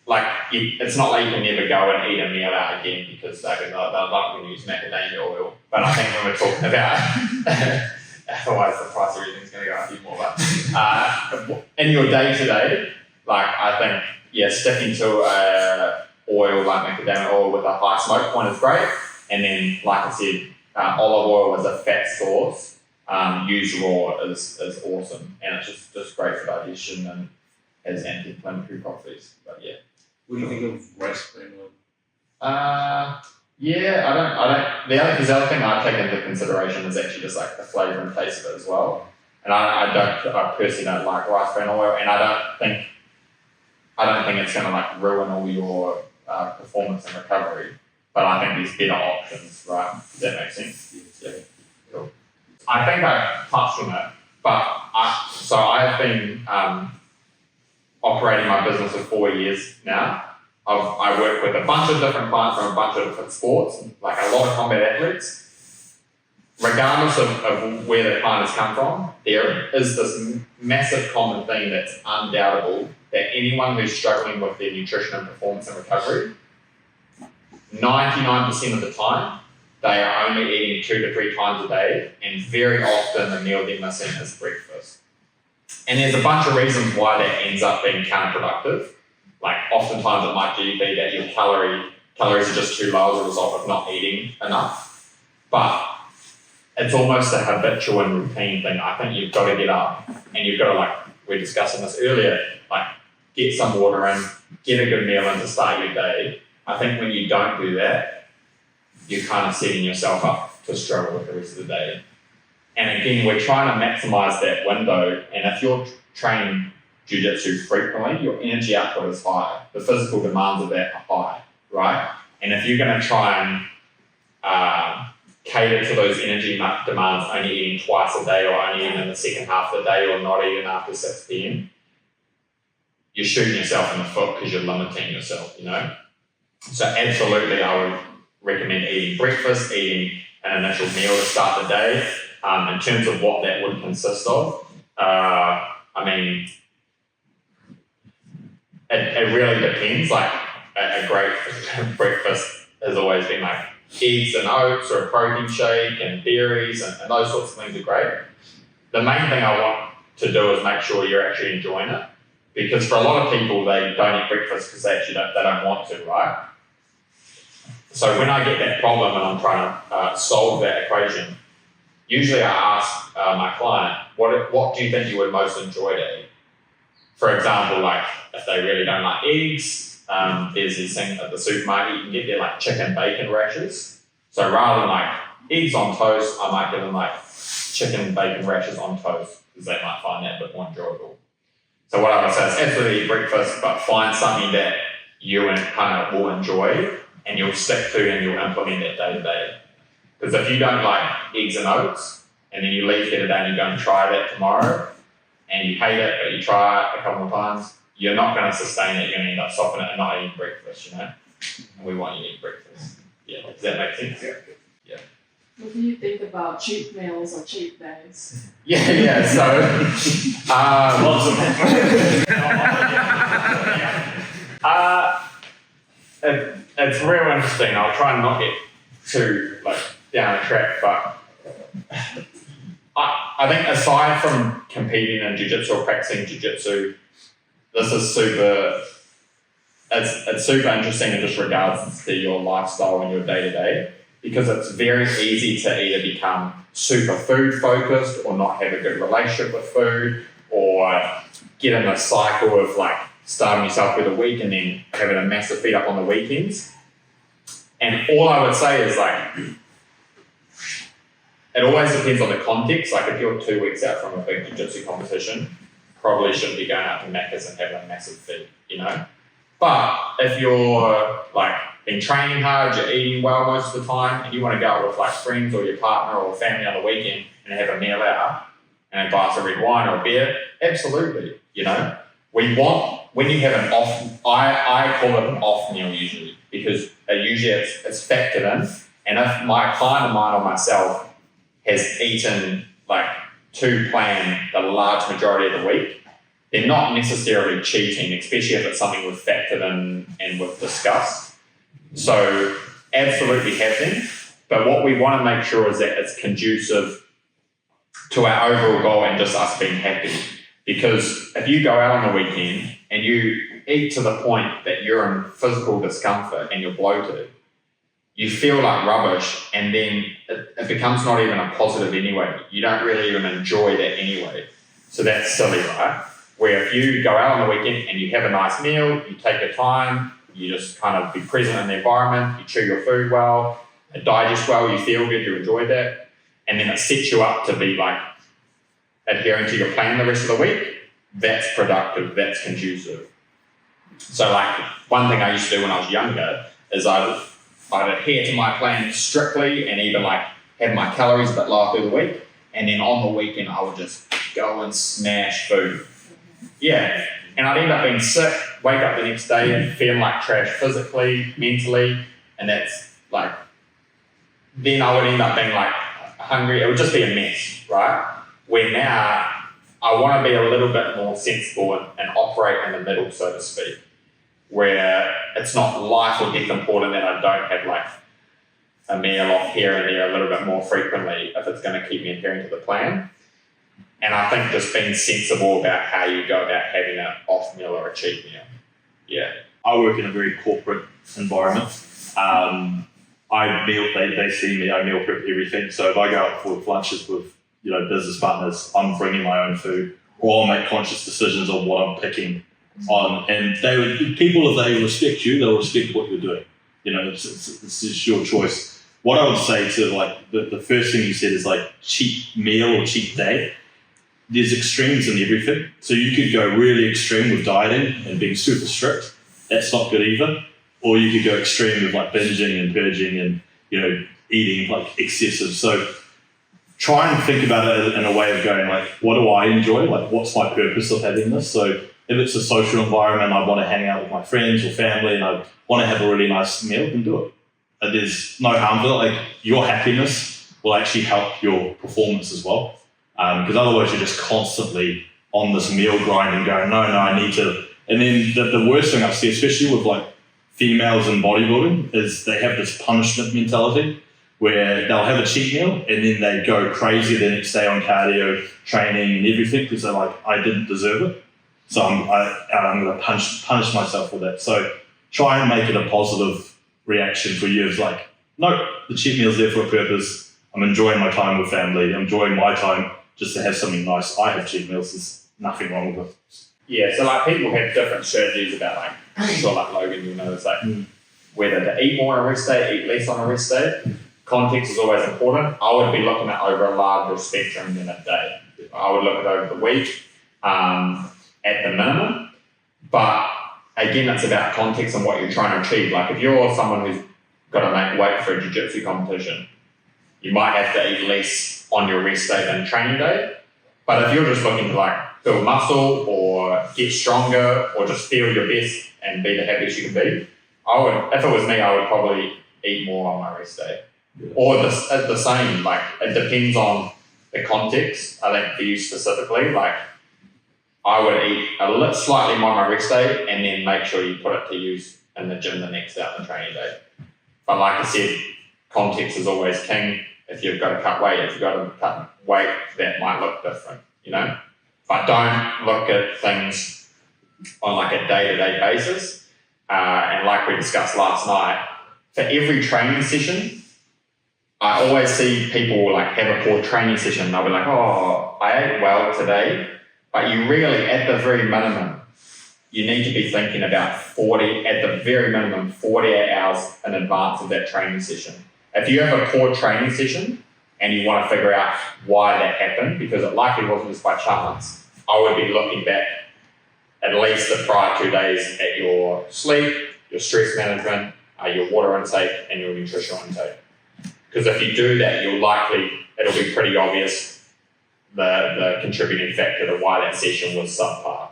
Like, it's not like you can never go and eat a meal out again because they're not going to use macadamia oil. But I think when we're talking about, otherwise the price of everything's going to go up even more. But in your day-to-day, like I think, sticking to oil like macadamia oil with a high smoke point is great. And then, like I said, olive oil as a fat source, used raw is awesome. And it's just great for digestion and has anti-inflammatory properties. But yeah. What do you think of rice bran oil? I don't. The other thing I take into consideration is actually just like the flavour and taste of it as well. And I personally don't like rice bran oil, and I don't think it's going to like ruin all your performance and recovery. But I think there's better options, right? Does that make sense? Yeah. Cool. I think I touched on it, but I've been operating my business for 4 years now. I work with a bunch of different clients from a bunch of different sports, like a lot of combat athletes. Regardless of where the client has come from, there is this massive common thing that's undoubtable that anyone who's struggling with their nutrition and performance and recovery, 99% of the time, they are only eating 2 to 3 times a day, and very often the meal they're missing is breakfast. And there's a bunch of reasons why that ends up being counterproductive. Like oftentimes it might be that your calories are just too low as a result of not eating enough. But it's almost a habitual and routine thing. I think you've got to get up and you've got to, like we were discussing this earlier, like get some water in, get a good meal in to start your day. I think when you don't do that, you're kind of setting yourself up to struggle with the rest of the day. And again, we're trying to maximize that window. And if you're training jiu-jitsu frequently, your energy output is high. The physical demands of that are high, right? And if you're going to try and cater to those energy demands only eating twice a day or only eating in the second half of the day or not eating after 6 p.m., you're shooting yourself in the foot because you're limiting yourself, you know? So absolutely, I would recommend eating breakfast, eating an initial meal to start the day. In terms of what that would consist of, I mean, it really depends. Like a great breakfast has always been like eggs and oats or a protein shake and berries and those sorts of things are great. The main thing I want to do is make sure you're actually enjoying it, because for a lot of people they don't eat breakfast because they don't want to, right? So when I get that problem and I'm trying to solve that equation, usually I ask my client, what do you think you would most enjoy to eat? For example, like if they really don't like eggs, there's this thing at the supermarket you can get there, like chicken bacon rashes. So rather than like eggs on toast, I might give them like chicken bacon rashes on toast, because they might find that a bit more enjoyable. So what I would say is absolutely eat breakfast, but find something that you kind of will enjoy and you'll stick to and you'll implement that day to day. Because if you don't like eggs and oats, and then you leave here today and you're going to try that tomorrow, and you hate it, but you try it a couple of times, you're not going to sustain it. You're going to end up stopping it and not eating breakfast, you know? And we want you to eat breakfast. Yeah, does that make sense? Yeah. What do you think about cheat meals or cheat days? Yeah, so... Lots of it's real interesting. I'll try and not get too down the track, but I think aside from competing in jiu-jitsu or practicing jiu-jitsu, this is it's super interesting in just regards to your lifestyle and your day-to-day, because it's very easy to either become super food focused or not have a good relationship with food, or get in a cycle of starving yourself for the week and then having a massive feed up on the weekends. And all I would say is it always depends on the context. Like if you're 2 weeks out from a big jiu-jitsu competition, probably shouldn't be going out to Macca's and having a massive feed, you know? But if you're been training hard, you're eating well most of the time, and you want to go out with friends or your partner or family on the weekend and have a meal out and a glass of red wine or a beer, absolutely, you know? We want, when you have an off, I call it an off meal usually, because usually it's factored in. And if my client of mine or myself has eaten to plan the large majority of the week, they're not necessarily cheating, especially if it's something we've factored in and we've discussed. So absolutely have them, but what we want to make sure is that it's conducive to our overall goal and just us being happy. Because if you go out on the weekend and you eat to the point that you're in physical discomfort and you're bloated, you feel like rubbish, and then it becomes not even a positive anyway. You don't really even enjoy that anyway. So that's silly, right? Where if you go out on the weekend and you have a nice meal, you take your time, you just kind of be present in the environment, you chew your food well, it digests well, you feel good, you enjoy that, and then it sets you up to be adhering to your plan the rest of the week, that's productive, that's conducive. So one thing I used to do when I was younger is I'd adhere to my plan strictly and even have my calories a bit lower through the week, and then on the weekend I would just go and smash food. Yeah, and I'd end up being sick, wake up the next day and feeling like trash physically, mentally, and that's then I would end up being hungry. It would just be a mess, right? Where now I want to be a little bit more sensible and operate in the middle, so to speak, where it's not life or death important that I don't have a meal off here and there a little bit more frequently if it's going to keep me adhering to the plan. And I think just being sensible about how you go about having an off meal or a cheat meal. Yeah. I work in a very corporate environment. They see me, I meal prep everything. So if I go out for lunches with business partners, I'm bringing my own food, or I'll make conscious decisions on what I'm picking on. And if they respect you, they'll respect what you're doing. It's just your choice. What I would say to the first thing you said is cheat meal or cheat day. There's extremes in everything. So you could go really extreme with dieting and being super strict. That's not good either. Or you could go extreme with binging and purging and eating excessive. So try and think about it in a way of going what do I enjoy? What's my purpose of having this? So if it's a social environment, I want to hang out with my friends or family and I want to have a really nice meal, then do it. And there's no harm to it. Your happiness will actually help your performance as well. Because otherwise you're just constantly on this meal grind and going, no, I need to And then the worst thing I see, especially with like females in bodybuilding, is they have this punishment mentality where they'll have a cheat meal and then they go crazy the next day on cardio training and everything because they're like, I didn't deserve it. So I'm going to punish myself with that. So try and make it a positive reaction for you. It's like, no, the cheat meal's there for a purpose. I'm enjoying my time with family. I'm enjoying my time just to have something nice. I have cheat meals. There's nothing wrong with it. Yeah, so like people have different strategies about like, I'm sure like Logan, you know, it's like whether to eat more on a rest day, eat less on a rest day. Context is always important. I would be looking at over a larger spectrum than a day. I would look at over the week at the minimum. But again, it's about context and what you're trying to achieve. Like if you're someone who's got to make weight for a jiu-jitsu competition, you might have to eat less on your rest day than training day. But if you're just looking to like build muscle or get stronger or just feel your best and be the happiest you can be, if it was me, I would probably eat more on my rest day. Or the same, like it depends on the context. I think for you specifically, like I would eat slightly more on my rest day and then make sure you put it to use in the gym the next day on the training day. But like I said, context is always king. If you've got to cut weight, that might look different, you know? But don't look at things on like a day-to-day basis. And like we discussed last night, for every training session, I always see people like have a poor training session. They'll be like, oh, I ate well today. But you really, at the very minimum, you need to be thinking about 48 hours in advance of that training session. If you have a poor training session and you want to figure out why that happened, because it likely wasn't just by chance, I would be looking back at least the prior 2 days at your sleep, your stress management, your water intake, and your nutritional intake. Because if you do that, it'll be pretty obvious the contributing factor to why that session was subpar.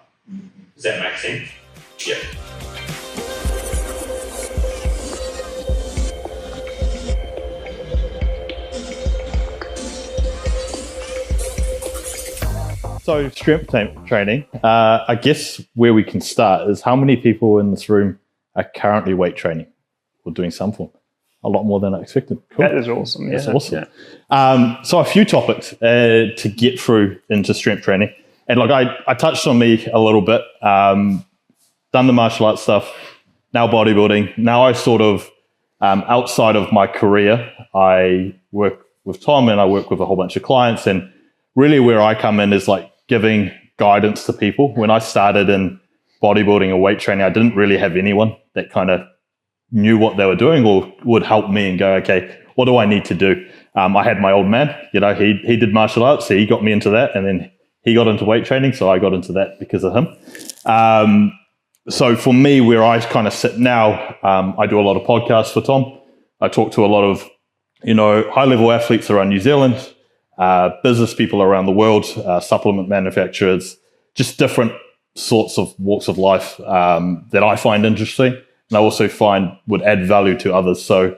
Does that make sense? Yeah. So strength training, I guess where we can start is how many people in this room are currently weight training or doing some form? A lot more than I expected. Cool. That is awesome. That's awesome. Yeah. So a few topics to get through into strength training. And like I touched on me a little bit, done the martial arts stuff, now bodybuilding. Now I sort of, outside of my career, I work with Tom and I work with a whole bunch of clients. And really where I come in is like giving guidance to people. When I started in bodybuilding or weight training, I didn't really have anyone that kind of knew what they were doing or would help me and go, okay, what do I need to do? I had my old man, you know, he did martial arts, so he got me into that, and then he got into weight training, so I got into that because of him. So for me, where I kind of sit now, I do a lot of podcasts for Tom. I talk to a lot of, you know, high-level athletes around New Zealand, business people around the world, supplement manufacturers, just different sorts of walks of life that I find interesting. And I also find would add value to others. So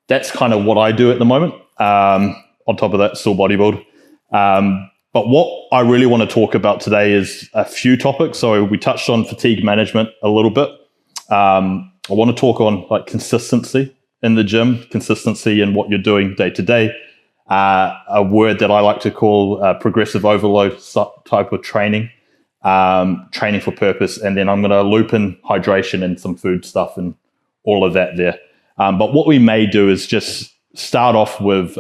that's kind of what I do at the moment. On top of that, still bodybuild. But what I really want to talk about today is a few topics. So we touched on fatigue management a little bit. I want to talk on like consistency in the gym, consistency in what you're doing day to day. A word that I like to call progressive overload type of training. Training for purpose, and then I'm going to loop in hydration and some food stuff and all of that there. But what we may do is just start off with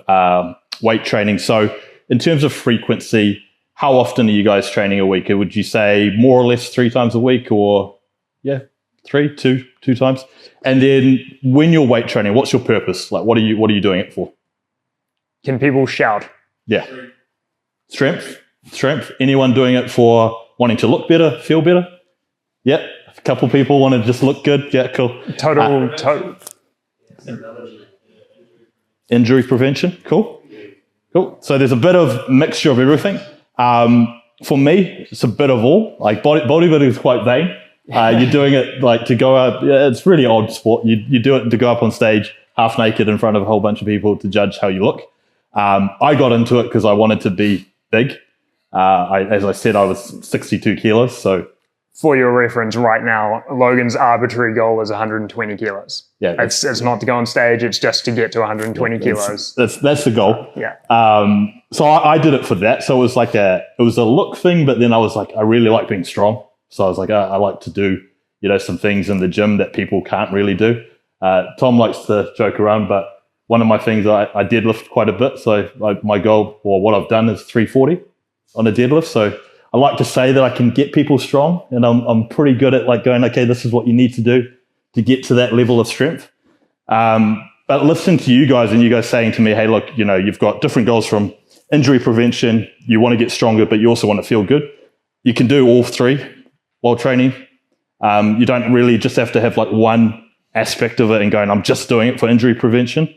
weight training. So in terms of frequency, how often are you guys training a week? Would you say more or less 3 times a week, or two times? And then when you're weight training, what's your purpose? Like what are you doing it for? Can people shout? Yeah. Strength. Anyone doing it for wanting to look better, feel better? Yeah. A couple people want to just look good. Yeah, cool. Total. Injury prevention. Cool. So there's a bit of mixture of everything. For me, it's a bit of all. Like bodybuilding is quite vain. You're doing it like to go up. Yeah, it's really odd sport. You do it to go up on stage half naked in front of a whole bunch of people to judge how you look. I got into it because I wanted to be big. As I said, I was 62 kilos, so for your reference, right now, Logan's arbitrary goal is 120 kilos. Yeah, It's not to go on stage, it's just to get to 120 kilos. That's the goal. Yeah. So I did it for that. So it was a look thing, but then I was like, I really like being strong. So I was like, I like to do, some things in the gym that people can't really do. Tom likes to joke around, but one of my things, I deadlift quite a bit. So my goal, or what I've done, is 340 on a deadlift. So I like to say that I can get people strong, and I'm pretty good at like going, okay, this is what you need to do to get to that level of strength. But listening to you guys and you guys saying to me, hey, look, you've got different goals from injury prevention. You want to get stronger, but you also want to feel good. You can do all three while training. You don't really just have to have like one aspect of it and going, I'm just doing it for injury prevention.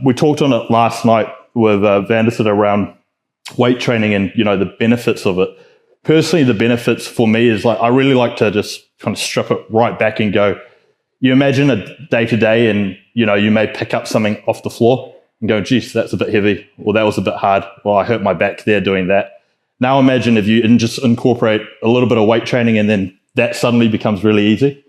We talked on it last night with Vanderson around weight training and, the benefits of it. Personally, the benefits for me is like, I really like to just kind of strip it right back and go, you imagine a day to day and, you may pick up something off the floor and go, geez, that's a bit heavy, or that was a bit hard, or I hurt my back there doing that. Now imagine if you just incorporate a little bit of weight training and then that suddenly becomes really easy.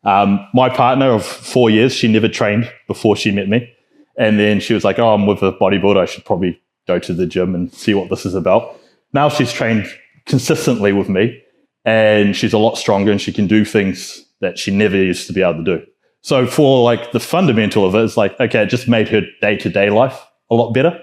My partner of 4 years, she never trained before she met me. And then she was like, oh, I'm with a bodybuilder, I should probably go to the gym and see what this is about. Now she's trained consistently with me and she's a lot stronger and she can do things that she never used to be able to do. So for like the fundamental of it, it's like, okay, it just made her day-to-day life a lot better.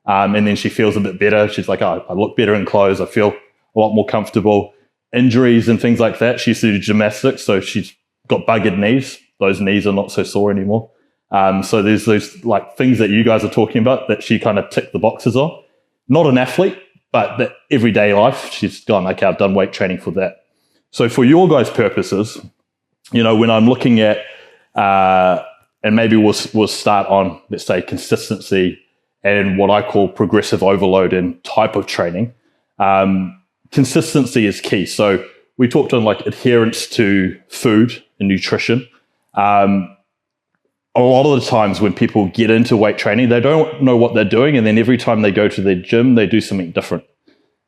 And then she feels a bit better. She's like, oh, I look better in clothes. I feel a lot more comfortable. Injuries and things like that. She used to do gymnastics, so she's got buggered knees. Those knees are not so sore anymore. So there's those like things that you guys are talking about that she kind of ticked the boxes on. Not an athlete, but the everyday life, she's gone, okay, I've done weight training for that. So for your guys' purposes, when I'm looking at, and maybe we'll start on, let's say, consistency and what I call progressive overload and type of training. Consistency is key. So we talked on like adherence to food and nutrition. A lot of the times when people get into weight training, they don't know what they're doing. And then every time they go to their gym, they do something different.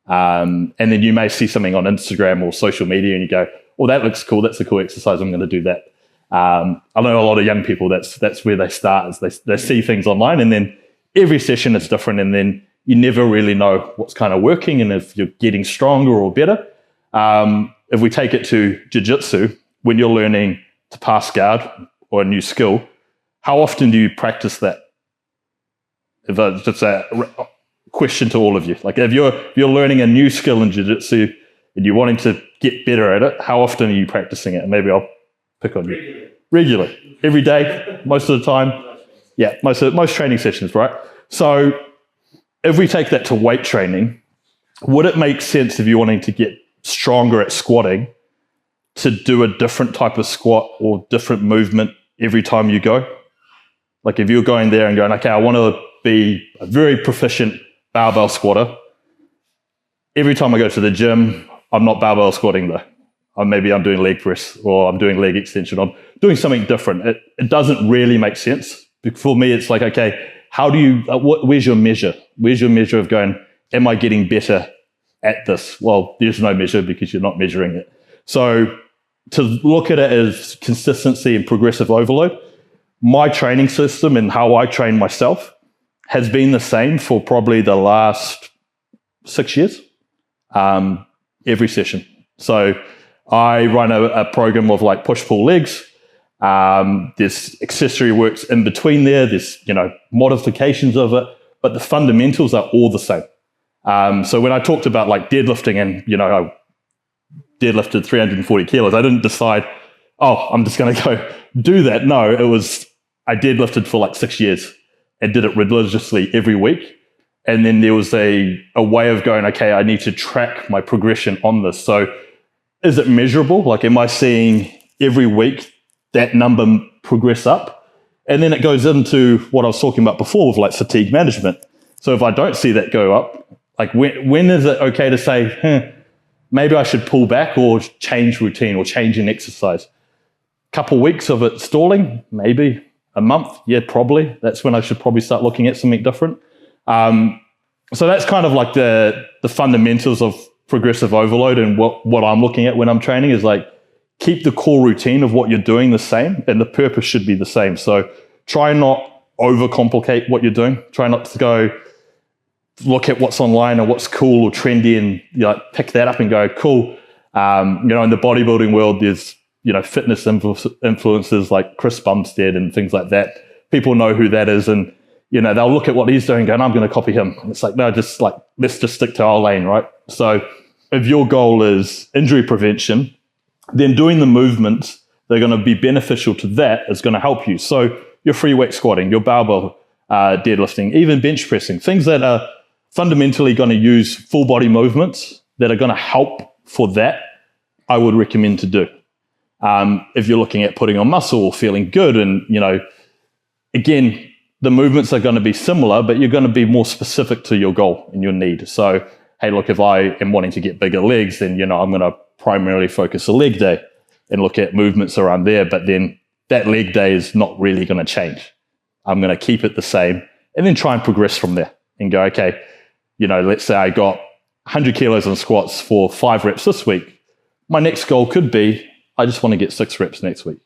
And then you may see something on Instagram or social media and you go, oh, that looks cool. That's a cool exercise. I'm going to do that. I know a lot of young people, that's where they start, is they see things online and then every session is different. And then you never really know what's kind of working and if you're getting stronger or better. If we take it to jiu-jitsu, when you're learning to pass guard or a new skill, how often do you practice that? If just a question to all of you, like if you're learning a new skill in jiu-jitsu and you're wanting to get better at it, how often are you practicing it? And maybe I'll pick on you. Regularly. Every day, most of the time. Yeah, most training sessions, right? So if we take that to weight training, would it make sense if you're wanting to get stronger at squatting to do a different type of squat or different movement every time you go? Like if you're going there and going, okay, I want to be a very proficient barbell squatter. Every time I go to the gym, I'm not barbell squatting though. Maybe I'm doing leg press or I'm doing leg extension. I'm doing something different. It doesn't really make sense. For me, it's like, okay, how do you, where's your measure? Where's your measure of going, am I getting better at this? Well, there's no measure because you're not measuring it. So to look at it as consistency and progressive overload, my training system and how I train myself has been the same for probably the last 6 years, every session. So I run a program of like push-pull legs. There's accessory works in between there. There's, modifications of it, but the fundamentals are all the same. So when I talked about like deadlifting and, I deadlifted 340 kilos, I didn't decide, oh, I'm just going to go do that. No, it was, I deadlifted for like 6 years and did it religiously every week. And then there was a way of going, okay, I need to track my progression on this. So is it measurable? Like, am I seeing every week that number progress up? And then it goes into what I was talking about before with like fatigue management. So if I don't see that go up, like when is it okay to say, maybe I should pull back or change routine or change in exercise? Couple weeks of it stalling, maybe a month. Yeah, probably. That's when I should probably start looking at something different. So that's kind of like the fundamentals of progressive overload and what I'm looking at when I'm training is like, keep the core routine of what you're doing the same, and the purpose should be the same. So try not overcomplicate what you're doing. Try not to go look at what's online or what's cool or trendy and pick that up and go, cool. In the bodybuilding world, there's fitness influencers like Chris Bumstead and things like that. People know who that is, and they'll look at what he's doing and go, I'm going to copy him. And it's like, no, let's just stick to our lane, right? So if your goal is injury prevention, then doing the movements that are going to be beneficial to that is going to help you. So your free weight squatting, your barbell deadlifting, even bench pressing, things that are fundamentally going to use full body movements that are going to help for that, I would recommend to do. If you're looking at putting on muscle or feeling good, and again, the movements are going to be similar, but you're going to be more specific to your goal and your need. So, hey, look, if I am wanting to get bigger legs, then I'm going to primarily focus a leg day and look at movements around there. But then that leg day is not really going to change. I'm going to keep it the same and then try and progress from there and go, okay, let's say I got 100 kilos on squats for 5 reps this week. My next goal could be, I just want to get 6 reps next week,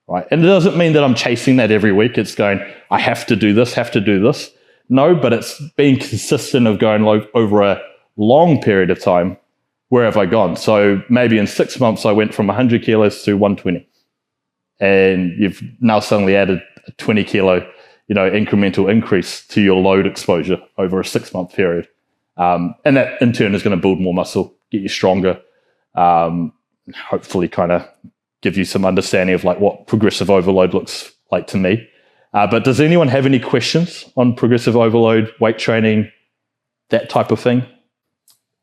right? And it doesn't mean that I'm chasing that every week. It's going, I have to do this. No, but it's being consistent of going over a long period of time. Where have I gone? So maybe in 6 months, I went from 100 kilos to 120. And you've now suddenly added a 20 kilo, incremental increase to your load exposure over a 6-month period. And that in turn is going to build more muscle, get you stronger, hopefully kind of give you some understanding of like what progressive overload looks like to me. But does anyone have any questions on progressive overload, weight training, that type of thing?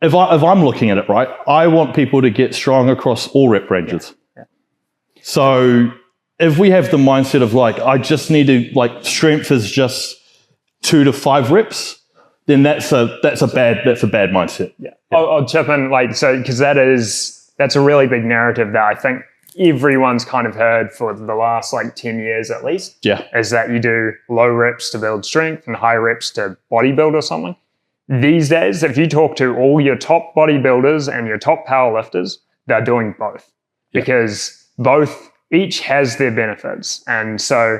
If I'm looking at it, right, I want people to get strong across all rep ranges. Yeah. So if we have the mindset of like, I just need to strength is just 2 to 5 reps, then that's a bad mindset. Yeah. I'll chip in because that's a really big narrative that I think everyone's kind of heard for the last 10 years at least. Yeah. Is that you do low reps to build strength and high reps to bodybuild or something. These days, if you talk to all your top bodybuilders and your top powerlifters, they're doing both because each has their benefits. And so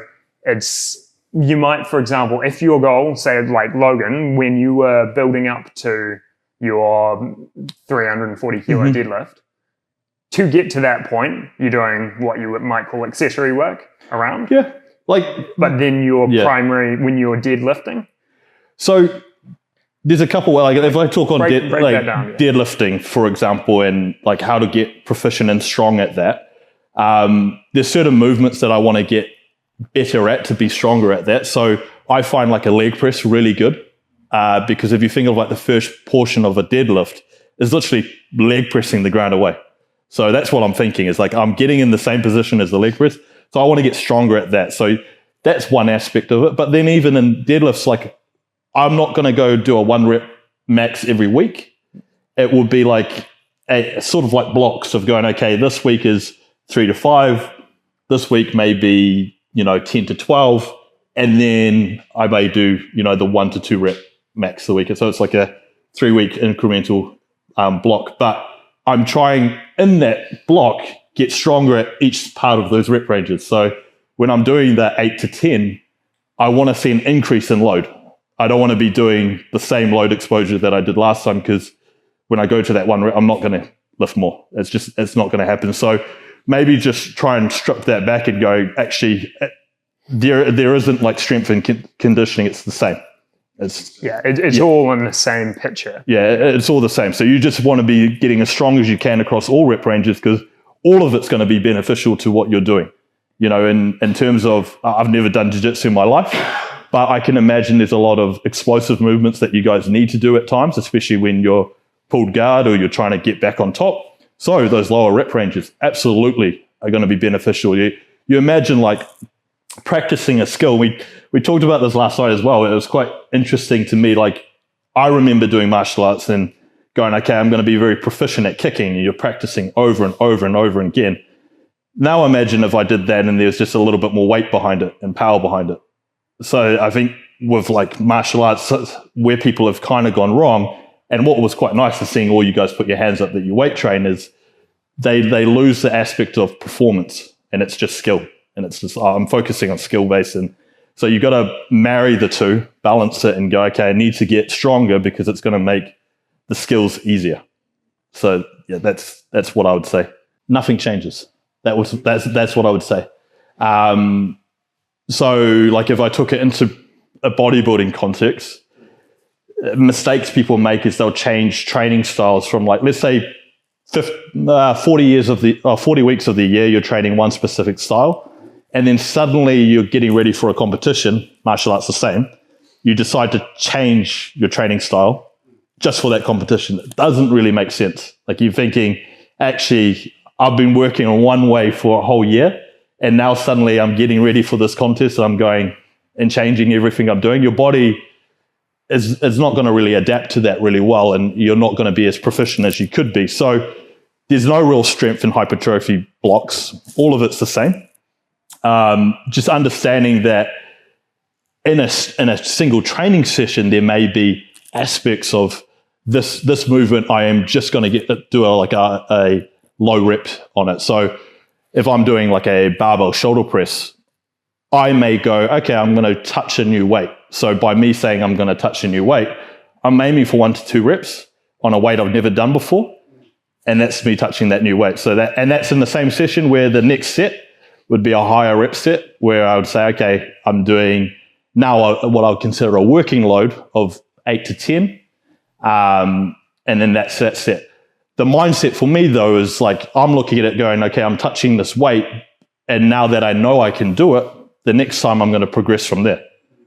you might, for example, if your goal, say like Logan, when you were building up to your 340 kilo deadlift, to get to that point, you're doing what you might call accessory work around. Yeah. But then your primary, when you're deadlifting. So there's a couple if I talk on break that down, deadlifting, for example, and how to get proficient and strong at that. There's certain movements that I want to get better at to be stronger at that. So I find a leg press really good because if you think of the first portion of a deadlift is literally leg pressing the ground away. So that's what I'm thinking is I'm getting in the same position as the leg press. So I want to get stronger at that. So that's one aspect of it. But then even in deadlifts, I'm not going to go do a 1 rep max every week. It would be a sort of blocks of going, okay, this week is 3 to 5. This week may be, 10 to 12. And then I may do, the 1 to 2 rep max a week. And so it's like a 3-week incremental block. But I'm trying in that block, get stronger at each part of those rep ranges. So when I'm doing the 8 to 10, I want to see an increase in load. I don't want to be doing the same load exposure that I did last time because when I go to that 1 rep, I'm not going to lift more. It's not going to happen. So maybe just try and strip that back and go, actually, there isn't strength and conditioning. It's the same. It's all in the same picture. Yeah, it's all the same. So you just want to be getting as strong as you can across all rep ranges because all of it's going to be beneficial to what you're doing. In terms of, I've never done jiu-jitsu in my life, but I can imagine there's a lot of explosive movements that you guys need to do at times, especially when you're pulled guard or you're trying to get back on top. So those lower rep ranges absolutely are going to be beneficial. You imagine practicing a skill. We talked about this last night as well. It was quite interesting to me. I remember doing martial arts and going, okay, I'm going to be very proficient at kicking. And you're practicing over and over and over again. Now imagine if I did that and there's just a little bit more weight behind it and power behind it. So I think with martial arts, where people have kind of gone wrong And what was quite nice is seeing all you guys put your hands up that you weight train is they lose the aspect of performance, and it's just skill. And it's just, I'm focusing on skill base. And so you got to marry the two, balance it, and go, okay, I need to get stronger because it's going to make the skills easier. So yeah, that's what I would say. Nothing changes. That's what I would say. So like if I took it into a bodybuilding context, mistakes people make is they'll change training styles from, like, let's say 40 weeks of the year you're training one specific style, and then suddenly you're getting ready for a competition. Martial arts the same. You decide to change your training style just for that competition. It doesn't really make sense. Like, you're thinking, actually, I've been working on one way for a whole year, and now suddenly I'm getting ready for this contest and I'm going and changing everything I'm doing. Your body is not going to really adapt to that really well, and you're not going to be as proficient as you could be. So there's no real strength in hypertrophy blocks. All of it's the same. Just understanding that in a single training session, there may be aspects of this movement. I am just going to do a low rep on it. So if I'm doing like a barbell shoulder press, I may go, okay, I'm going to touch a new weight. So by me saying I'm going to touch a new weight, I'm aiming for 1 to 2 reps on a weight I've never done before. And that's me touching that new weight. So that's in the same session where the next set would be a higher rep set, where I would say, okay, I'm doing now what I would consider a working load of 8 to 10. And then that's that set. The mindset for me, though, is like, I'm looking at it going, okay, I'm touching this weight, and now that I know I can do it, the next time I'm going to progress from there.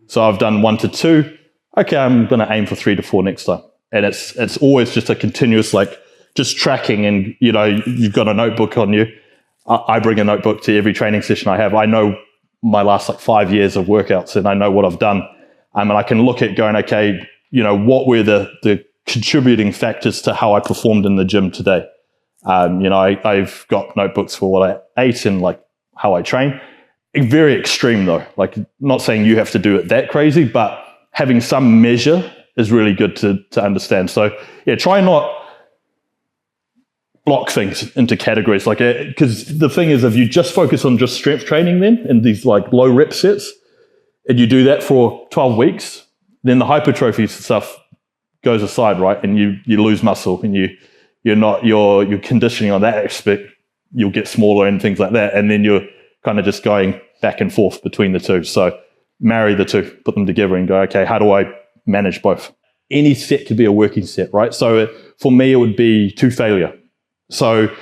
So I've done 1 to 2. Okay, I'm going to aim for 3 to 4 next time. And it's always just a continuous, like, just tracking. And, you know, you've got a notebook on you. I bring a notebook to every training session I have. I know my last 5 years of workouts, and I know what I've done. And I can look at going, okay, you know, what were the contributing factors to how I performed in the gym today? You know, I've got notebooks for what I ate and like how I train. Very extreme though. Like, not saying you have to do it that crazy, but having some measure is really good to understand. So yeah, try not block things into categories, like, because the thing is, if you just focus on just strength training then in these like low rep sets, and you do that for 12 weeks, then the hypertrophy stuff goes aside, right? And you lose muscle, and you're conditioning on that aspect. You'll get smaller and things like that, and then you're kind of just going back and forth between the two. So marry the two, put them together, and go, okay, how do I manage both? Any set could be a working set, right? So for me, it would be to failure. So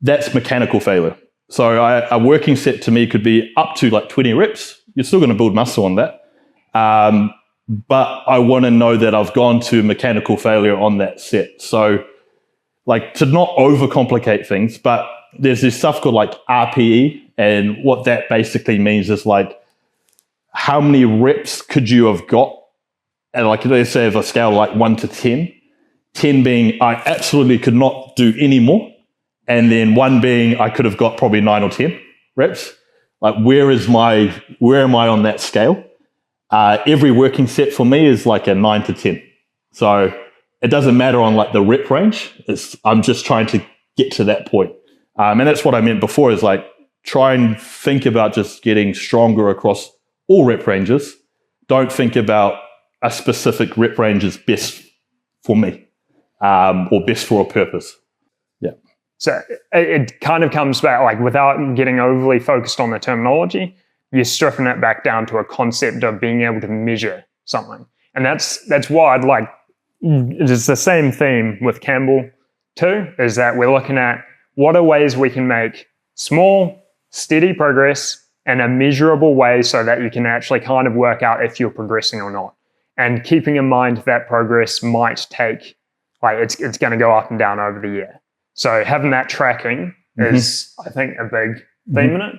that's mechanical failure. So a working set to me could be up to like 20 reps. You're still going to build muscle on that. But I want to know that I've gone to mechanical failure on that set. So like, to not overcomplicate things, but there's this stuff called like RPE. And what that basically means is like, how many reps could you have got? And like, let's say if a scale like 1 to 10, 10 being I absolutely could not do any more. And then 1 being I could have got probably 9 or 10 reps. Like, where am I on that scale? Every working set for me is like a 9 to 10. So it doesn't matter on like the rep range. I'm just trying to get to that point. And that's what I meant before, is like, try and think about just getting stronger across all rep ranges. Don't think about a specific rep range is best for me, or best for a purpose. Yeah. So it kind of comes back, like, without getting overly focused on the terminology, you're stripping it back down to a concept of being able to measure something. And that's why I'd like, it's the same theme with Campbell too, is that we're looking at what are ways we can make small, steady progress in a measurable way so that you can actually kind of work out if you're progressing or not. And keeping in mind that progress might take, like, it's going to go up and down over the year. So having that tracking is, I think, a big theme in it.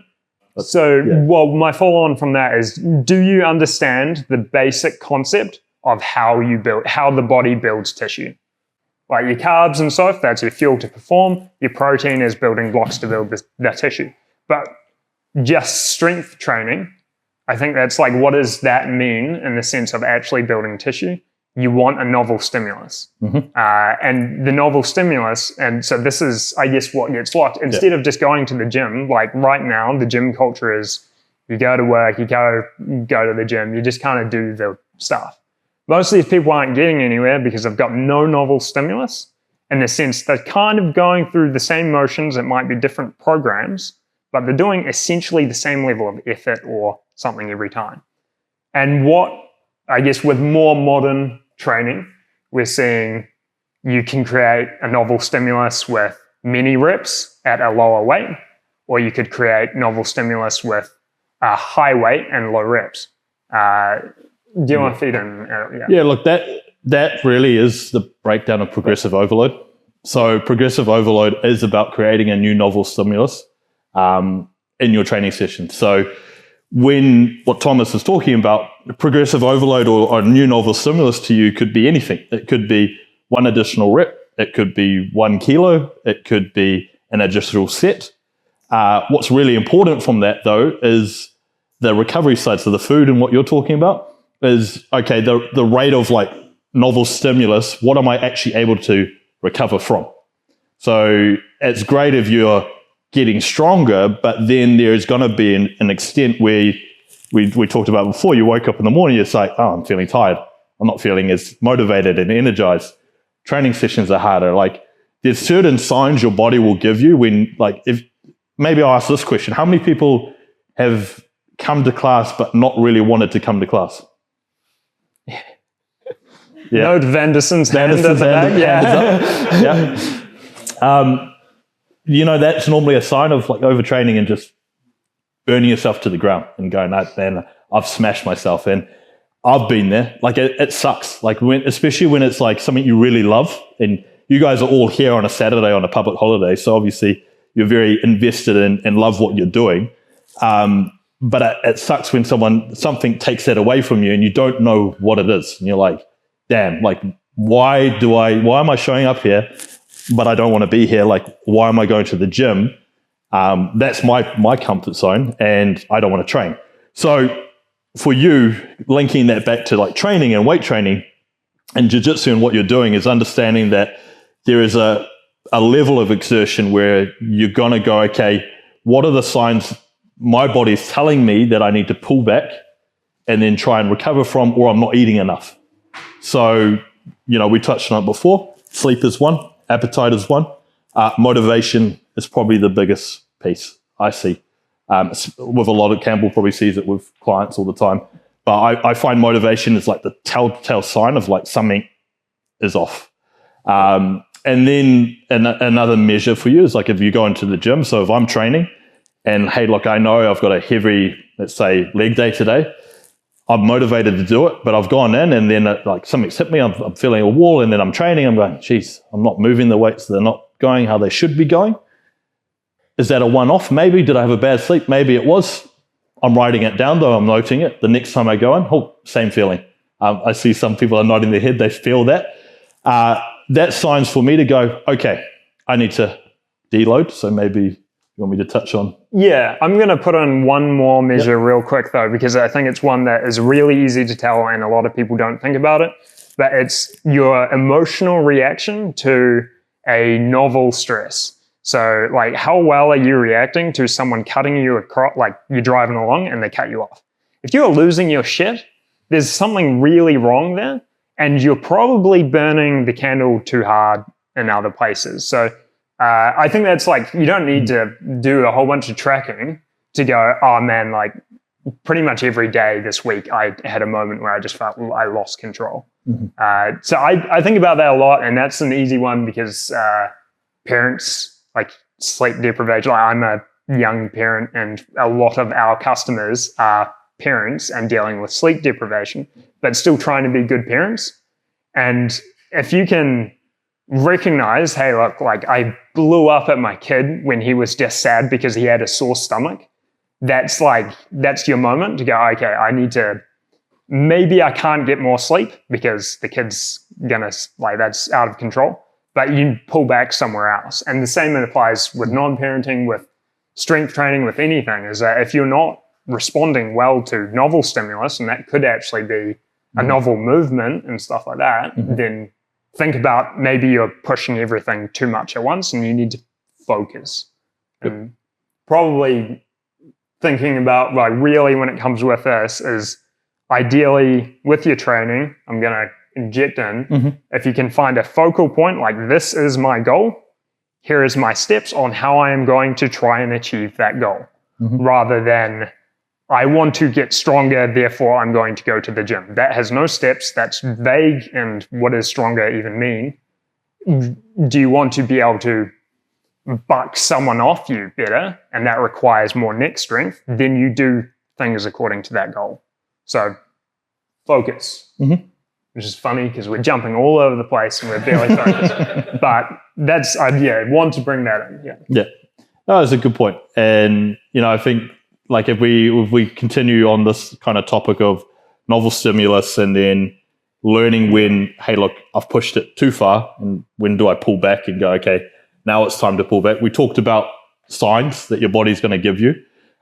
So, well, my follow on from that is, do you understand the basic concept of how the body builds tissue? Like, your carbs and stuff, that's your fuel to perform. Your protein is building blocks to build that tissue. But just strength training, I think that's like, what does that mean in the sense of actually building tissue? you want a novel stimulus. And the novel stimulus, and so this is, I guess, what gets lost. Instead of just going to the gym, like right now, the gym culture is you go to work, you go to the gym, you just kind of do the stuff. Most of these people aren't getting anywhere because they've got no novel stimulus, in the sense they're kind of going through the same motions. It might be different programs, but they're doing essentially the same level of effort or something every time. And what, I guess, with more modern training, we're seeing you can create a novel stimulus with many reps at a lower weight, or you could create novel stimulus with a high weight and low reps. Do you want to feed in? Yeah, look, that really is the breakdown of progressive overload. So progressive overload is about creating a new novel stimulus in your training session. So when what Thomas is talking about, progressive overload or a new novel stimulus to you could be anything. It could be one additional rep. It could be 1 kilo. It could be an additional set. What's really important from that, though, is the recovery side. So the food and what you're talking about is, okay, the rate of like novel stimulus, what am I actually able to recover from? So it's great if you're getting stronger, but then there's going to be an extent where we talked about before, you woke up in the morning, you're like, oh, I'm feeling tired. I'm not feeling as motivated and energized. Training sessions are harder. Like there's certain signs your body will give you when, like, if maybe I'll ask this question, how many people have come to class but not really wanted to come to class? Yeah. Note Vanderson's hand at the back. Yeah. You know, that's normally a sign of like overtraining and just burning yourself to the ground and going, man, I've smashed myself. And I've been there. Like it sucks. Like especially when it's like something you really love, and you guys are all here on a Saturday on a public holiday. So obviously you're very invested in and love what you're doing. But it sucks when something takes that away from you and you don't know what it is. And you're like, damn, like, why am I showing up here, but I don't want to be here? Like, why am I going to the gym? That's my comfort zone and I don't want to train. So for you, linking that back to like training and weight training and jiu-jitsu, and what you're doing is understanding that there is a level of exertion where you're going to go, okay, what are the signs my body's telling me that I need to pull back and then try and recover from, or I'm not eating enough? So, you know, we touched on it before. Sleep is one, appetite is one. Motivation is probably the biggest piece I see. With a lot of, Campbell probably sees it with clients all the time. But I find motivation is like the telltale sign of like something is off. And then another measure for you is like if you go into the gym. So if I'm training and, hey, look, I know I've got a heavy, let's say, leg day today. I'm motivated to do it, but I've gone in and then like something's hit me. I'm feeling a wall, and then I'm training. I'm going, geez, I'm not moving the weights. They're not going how they should be going. Is that a one-off? Maybe. Did I have a bad sleep? Maybe it was. I'm writing it down, though. I'm noting it. The next time I go in, oh, same feeling. I see some people are nodding their head. They feel that. That's signs for me to go, okay, I need to deload. So maybe you want me to touch on? Yeah, I'm going to put on one more measure real quick, though, because I think it's one that is really easy to tell and a lot of people don't think about it. But it's your emotional reaction to a novel stress. So, like, how well are you reacting to someone cutting you across, like you're driving along and they cut you off? If you're losing your shit, there's something really wrong there, and you're probably burning the candle too hard in other places. So I think that's like, you don't need to do a whole bunch of tracking to go, oh man, like pretty much every day this week I had a moment where I just felt I lost control. Mm-hmm. So I think about that a lot, and that's an easy one because parents, like sleep deprivation. Like, I'm a young parent, and a lot of our customers are parents and dealing with sleep deprivation, but still trying to be good parents. And if you can recognize, hey, look, like I blew up at my kid when he was just sad because he had a sore stomach. That's your moment to go, okay, I need to, maybe I can't get more sleep because the kid's gonna, like, that's out of control, but you pull back somewhere else. And the same applies with non-parenting, with strength training, with anything, is that if you're not responding well to novel stimulus, and that could actually be a novel movement and stuff like that, then think about maybe you're pushing everything too much at once and you need to focus. And probably thinking about, like, really when it comes with this is ideally with your training, I'm going to inject in, if you can find a focal point, like this is my goal, here is my steps on how I am going to try and achieve that goal, rather than I want to get stronger, therefore I'm going to go to the gym. That has no steps, that's vague, and what does stronger even mean? Do you want to be able to buck someone off you better, and that requires more neck strength, then you do things according to that goal. So focus. Which is funny because we're jumping all over the place and we're barely focused. But that's, want to bring that in. Yeah. No, that's a good point. And, I think, like, if we continue on this kind of topic of novel stimulus and then learning when, hey, look, I've pushed it too far, and when do I pull back and go, okay, now it's time to pull back. We talked about signs that your body's going to give you.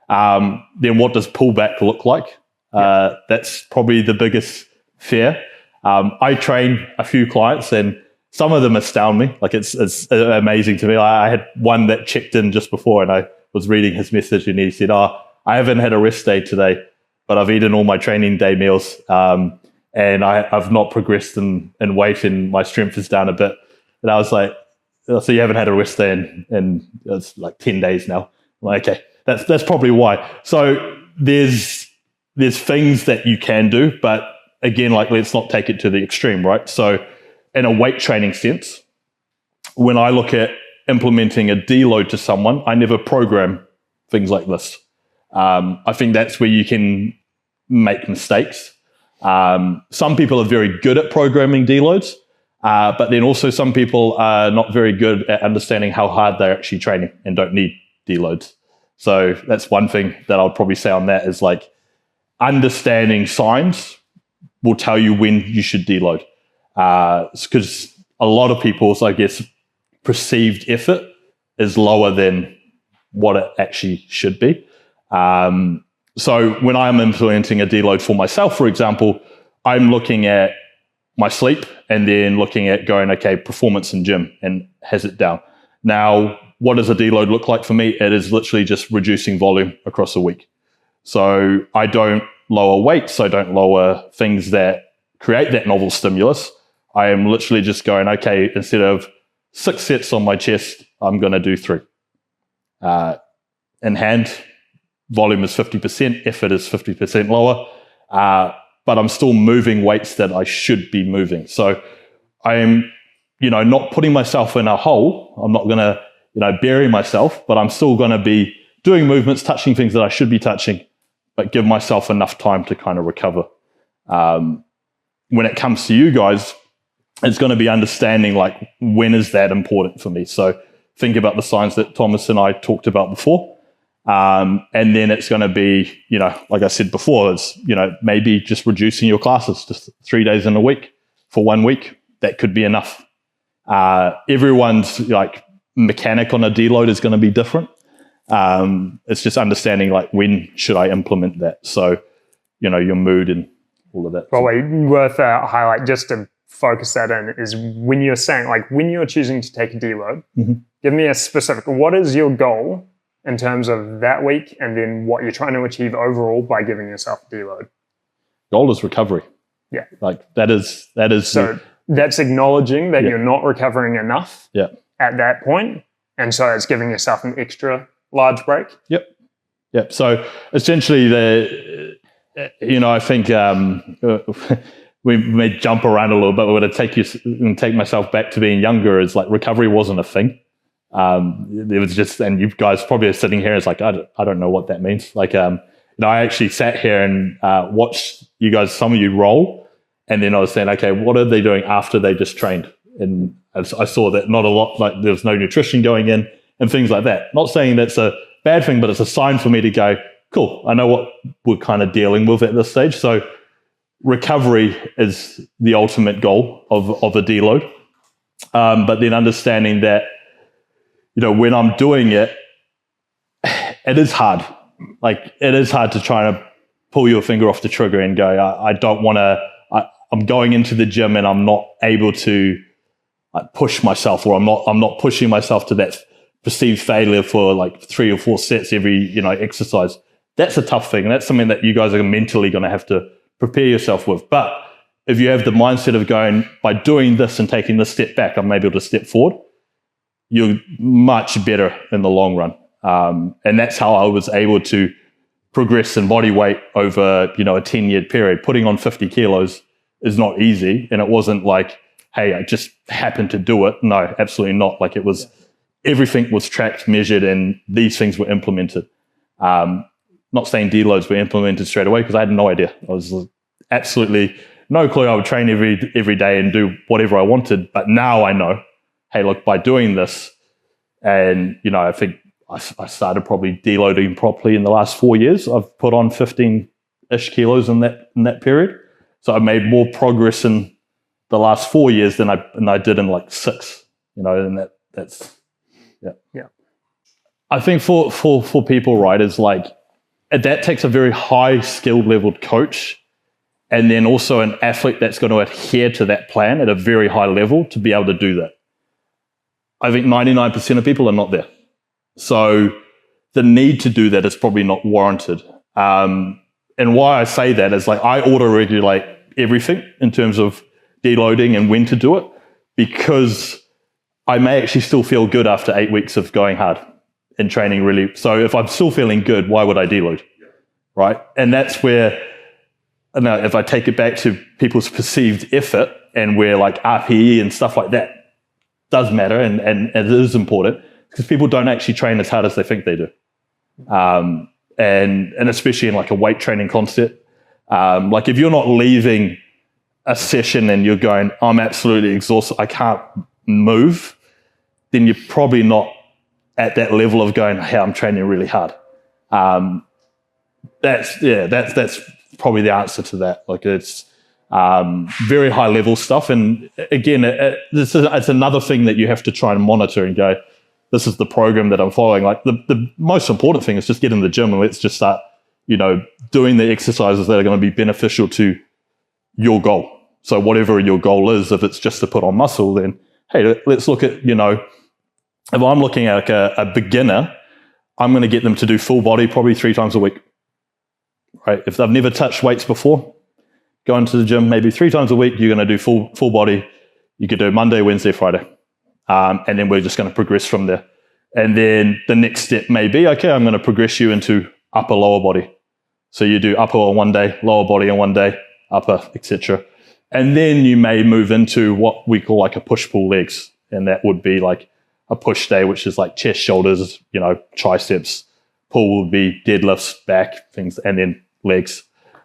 Then what does pullback look like? That's probably the biggest fear. I train a few clients and some of them astound me. Like, it's amazing to me. I had one that checked in just before, and I was reading his message, and he said, I haven't had a rest day today, but I've eaten all my training day meals, and I've not progressed in weight, and my strength is down a bit. And I was like, so you haven't had a rest day in it's like 10 days now. I'm like, okay, that's probably why. So there's things that you can do, but again, like, let's not take it to the extreme, right? So in a weight training sense, when I look at implementing a deload to someone, I never program things like this. I think that's where you can make mistakes. Some people are very good at programming deloads, but then also some people are not very good at understanding how hard they're actually training and don't need deloads. So that's one thing that I'll probably say on that is, like, understanding signs will tell you when you should deload. Because a lot of people's, I guess, perceived effort is lower than what it actually should be. So when I'm implementing a deload for myself, for example, I'm looking at my sleep and then looking at going, okay, performance in gym, and has it down. Now, what does a deload look like for me? It is literally just reducing volume across a week. So I don't lower weights, I don't lower things that create that novel stimulus. I am literally just going, okay, instead of 6 sets on my chest, I'm going to do 3. In hand, volume is 50%, effort is 50% lower, but I'm still moving weights that I should be moving. So I am, not putting myself in a hole. I'm not going to, bury myself, but I'm still going to be doing movements, touching things that I should be touching, but give myself enough time to kind of recover. When it comes to you guys, it's going to be understanding, like, when is that important for me? So think about the signs that Thomas and I talked about before. And then it's going to be, like I said before, it's, maybe just reducing your classes just 3 days in a week for 1 week. That could be enough. Everyone's, like, mechanic on a deload is going to be different. It's just understanding, like, when should I implement that? So, your mood and all of that. Probably worth a highlight, just to focus that in, is when you're saying, like, when you're choosing to take a deload, give me a specific, what is your goal in terms of that week, and then what you're trying to achieve overall by giving yourself a deload? Goal is recovery. Yeah. Like, that is. So that's acknowledging that you're not recovering enough at that point. And so it's giving yourself an extra large break. Yep. So essentially, I think we may jump around a little bit. We're going to take myself back to being younger. Is like, recovery wasn't a thing. It was just, and you guys probably are sitting here. It's like, I don't know what that means. Like, I actually sat here and watched you guys, some of you roll, and then I was saying, okay, what are they doing after they just trained? And I saw that not a lot, like, there was no nutrition going in and things like that. Not saying that's a bad thing, but it's a sign for me to go, cool, I know what we're kind of dealing with at this stage. So recovery is the ultimate goal of a deload. But then understanding that, when I'm doing it, it is hard. Like, it is hard to try to pull your finger off the trigger and go, I don't want to, I'm going into the gym and I'm not able to like push myself, or I'm not pushing myself to that perceived failure for like 3 or 4 sets every exercise. That's a tough thing, and that's something that you guys are mentally going to have to prepare yourself with. But if you have the mindset of going, by doing this and taking this step back, I'm able to step forward, you're much better in the long run. And that's how I was able to progress in body weight over, a 10-year period. Putting on 50 kilos is not easy. And it wasn't like, hey, I just happened to do it. No, absolutely not. Like, it was, everything was tracked, measured, and these things were implemented. Not saying deloads were implemented straight away, because I had no idea. I was absolutely no clue. I would train every day and do whatever I wanted. But now I know, hey, look, by doing this, and, I think I started probably deloading properly in the last 4 years. I've put on 15-ish kilos in that period. So I've made more progress in the last 4 years than I did in like 6, and that's. I think for people, right, is like, that takes a very high skilled leveled coach, and then also an athlete that's going to adhere to that plan at a very high level to be able to do that. I think 99% of people are not there. So the need to do that is probably not warranted. And why I say that is, like, I auto-regulate everything in terms of deloading and when to do it, because I may actually still feel good after 8 weeks of going hard and training really. So if I'm still feeling good, why would I deload? Right? And that's where, if I take it back to people's perceived effort, and where like RPE and stuff like that does matter, and it is important, because people don't actually train as hard as they think they do. And especially in like a weight training concept, like if you're not leaving a session and you're going, I'm absolutely exhausted, I can't move, then you're probably not at that level of going, hey, I'm training really hard. That's probably the answer to that. Like, it's very high level stuff. And again, it's another thing that you have to try and monitor and go, this is the program that I'm following. Like, the most important thing is just get in the gym and let's just start, doing the exercises that are going to be beneficial to your goal. So whatever your goal is, if it's just to put on muscle, then, hey, let's look at, if I'm looking at like a beginner, I'm going to get them to do full body probably 3 times a week. Right? If they've never touched weights before, go into the gym maybe 3 times a week. You're going to do full body. You could do Monday, Wednesday, Friday. And then we're just going to progress from there. And then the next step may be, okay, I'm going to progress you into upper, lower body. So you do upper on one day, lower body on one day, upper, etc. And then you may move into what we call like a push-pull legs. And that would be like a push day, which is like chest, shoulders, triceps. Pull would be deadlifts, back, things, and then legs.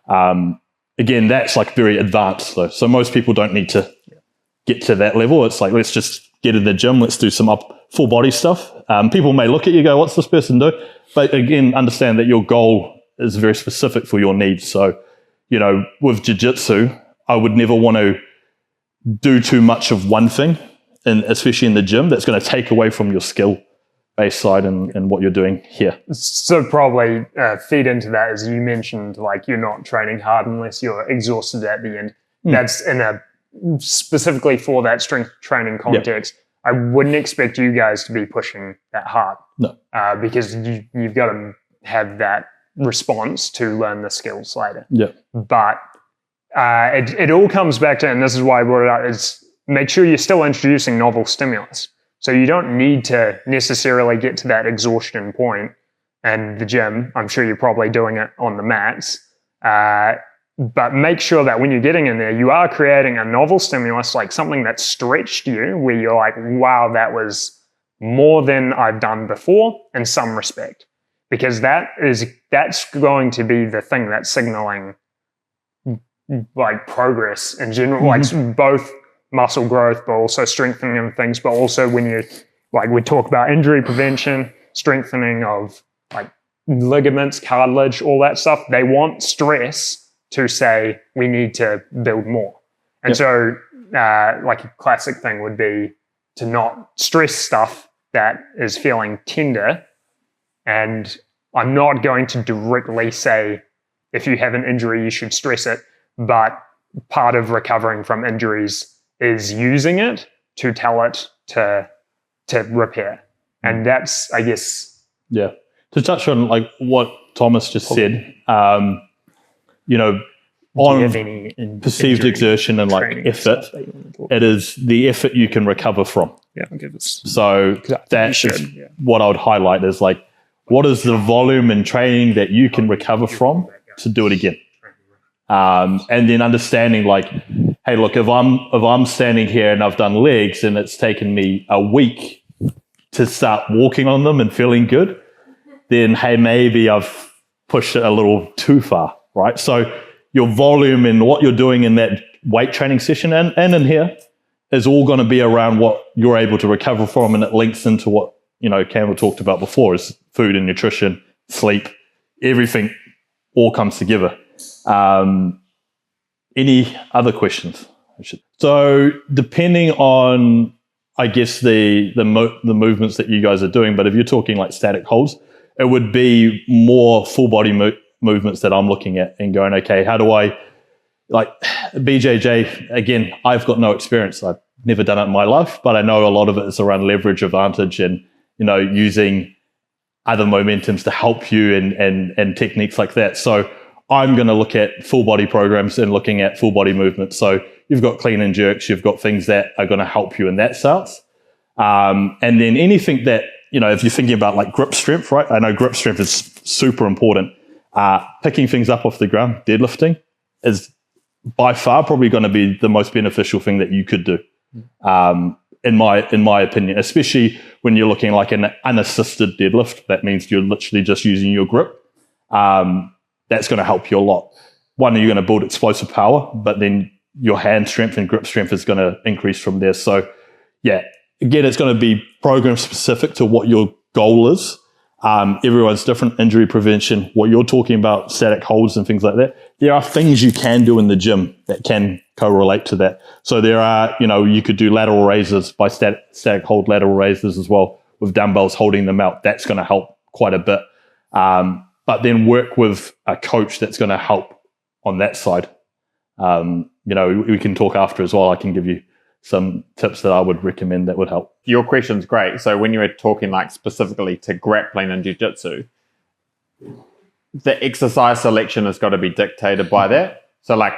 Again, that's like very advanced though. So most people don't need to get to that level. It's like, let's just get in the gym. Let's do some full body stuff. People may look at you and go, what's this person do? But again, understand that your goal is very specific for your needs. So, with jiu-jitsu, I would never want to do too much of one thing, and especially in the gym, that's going to take away from your skill base side and what you're doing here. So probably feed into that, as you mentioned, like, you're not training hard unless you're exhausted at the end. That's specifically for that strength training context. I wouldn't expect you guys to be pushing that hard. No. Because you've got to have that response to learn the skills later. Yeah. But it all comes back to, and this is why I brought it up, is make sure you're still introducing novel stimulus. So you don't need to necessarily get to that exhaustion point. And the gym, I'm sure you're probably doing it on the mats. But make sure that when you're getting in there, you are creating a novel stimulus, like something that stretched you, where you're like, wow, that was more than I've done before in some respect. Because that's going to be the thing that's signaling like progress in general, like both muscle growth, but also strengthening of things, but also when you, like, we talk about injury prevention, strengthening of like ligaments, cartilage, all that stuff. They want stress to say we need to build more. And so like a classic thing would be to not stress stuff that is feeling tender. And I'm not going to directly say if you have an injury, you should stress it, but part of recovering from injuries is using it to tell it to repair. And that's, I guess, Yeah. To touch on like what Thomas just said, you know, do you on have any perceived injury exertion and like training effort, stuff that you want to talk it is the effort you can recover from. Yeah, I'll give us. So that's should, what I would highlight is like, what is the volume in training that you can recover from to do it again? And then understanding like, hey, look, if I'm standing here and I've done legs and it's taken me a week to start walking on them and feeling good, then hey, maybe I've pushed it a little too far, right? So your volume and what you're doing in that weight training session and in here is all going to be around what you're able to recover from, and it links into what, you know, Campbell talked about before, is food and nutrition, sleep, everything all comes together. Any other questions? So depending on, I guess, the movements that you guys are doing, but if you're talking like static holds, it would be more full body movements that I'm looking at and going, okay, how do I, like BJJ, again, I've got no experience. I've never done it in my life, but I know a lot of it is around leverage advantage and, you know, using other momentums to help you and techniques like that. So I'm going to look at full body programs and looking at full body movements. So you've got clean and jerks, you've got things that are going to help you in that sense. And then anything that, you know, if you're thinking about like grip strength, right? I know grip strength is super important. Picking things up off the ground, deadlifting, is by far probably going to be the most beneficial thing that you could do, in my opinion, especially when you're looking like an unassisted deadlift. That means you're literally just using your grip. That's going to help you a lot. One, you're going to build explosive power, but then your hand strength and grip strength is going to increase from there. So yeah, again, it's going to be program specific to what your goal is. Everyone's different. Injury prevention, what you're talking about, static holds and things like that. There are things you can do in the gym that can correlate to that. So there are, you know, you could do lateral raises by static hold lateral raises as well with dumbbells holding them out. That's going to help quite a bit. But then work with a coach that's going to help on that side. You know, we can talk after as well. I can give you some tips that I would recommend that would help. Your question's great. So when you were talking like specifically to grappling and jiu-jitsu, the exercise selection has got to be dictated by that. So like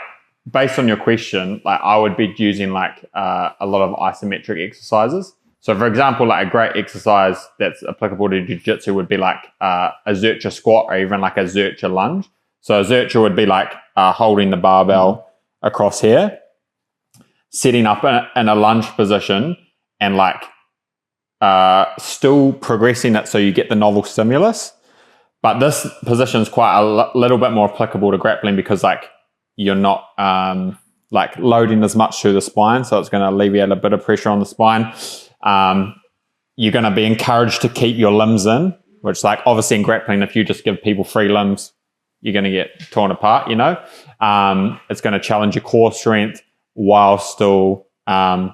based on your question, like I would be using like a lot of isometric exercises. So for example, like a great exercise that's applicable to jiu-jitsu would be like a Zercher squat or even like a Zercher lunge. So a Zercher would be like holding the barbell across here, setting up in a lunge position and like still progressing it so you get the novel stimulus. But this position is quite a little bit more applicable to grappling because like you're not like loading as much through the spine, so it's going to alleviate a bit of pressure on the spine. You're going to be encouraged to keep your limbs in, which like obviously in grappling, if you just give people free limbs, you're going to get torn apart, you know. It's going to challenge your core strength while still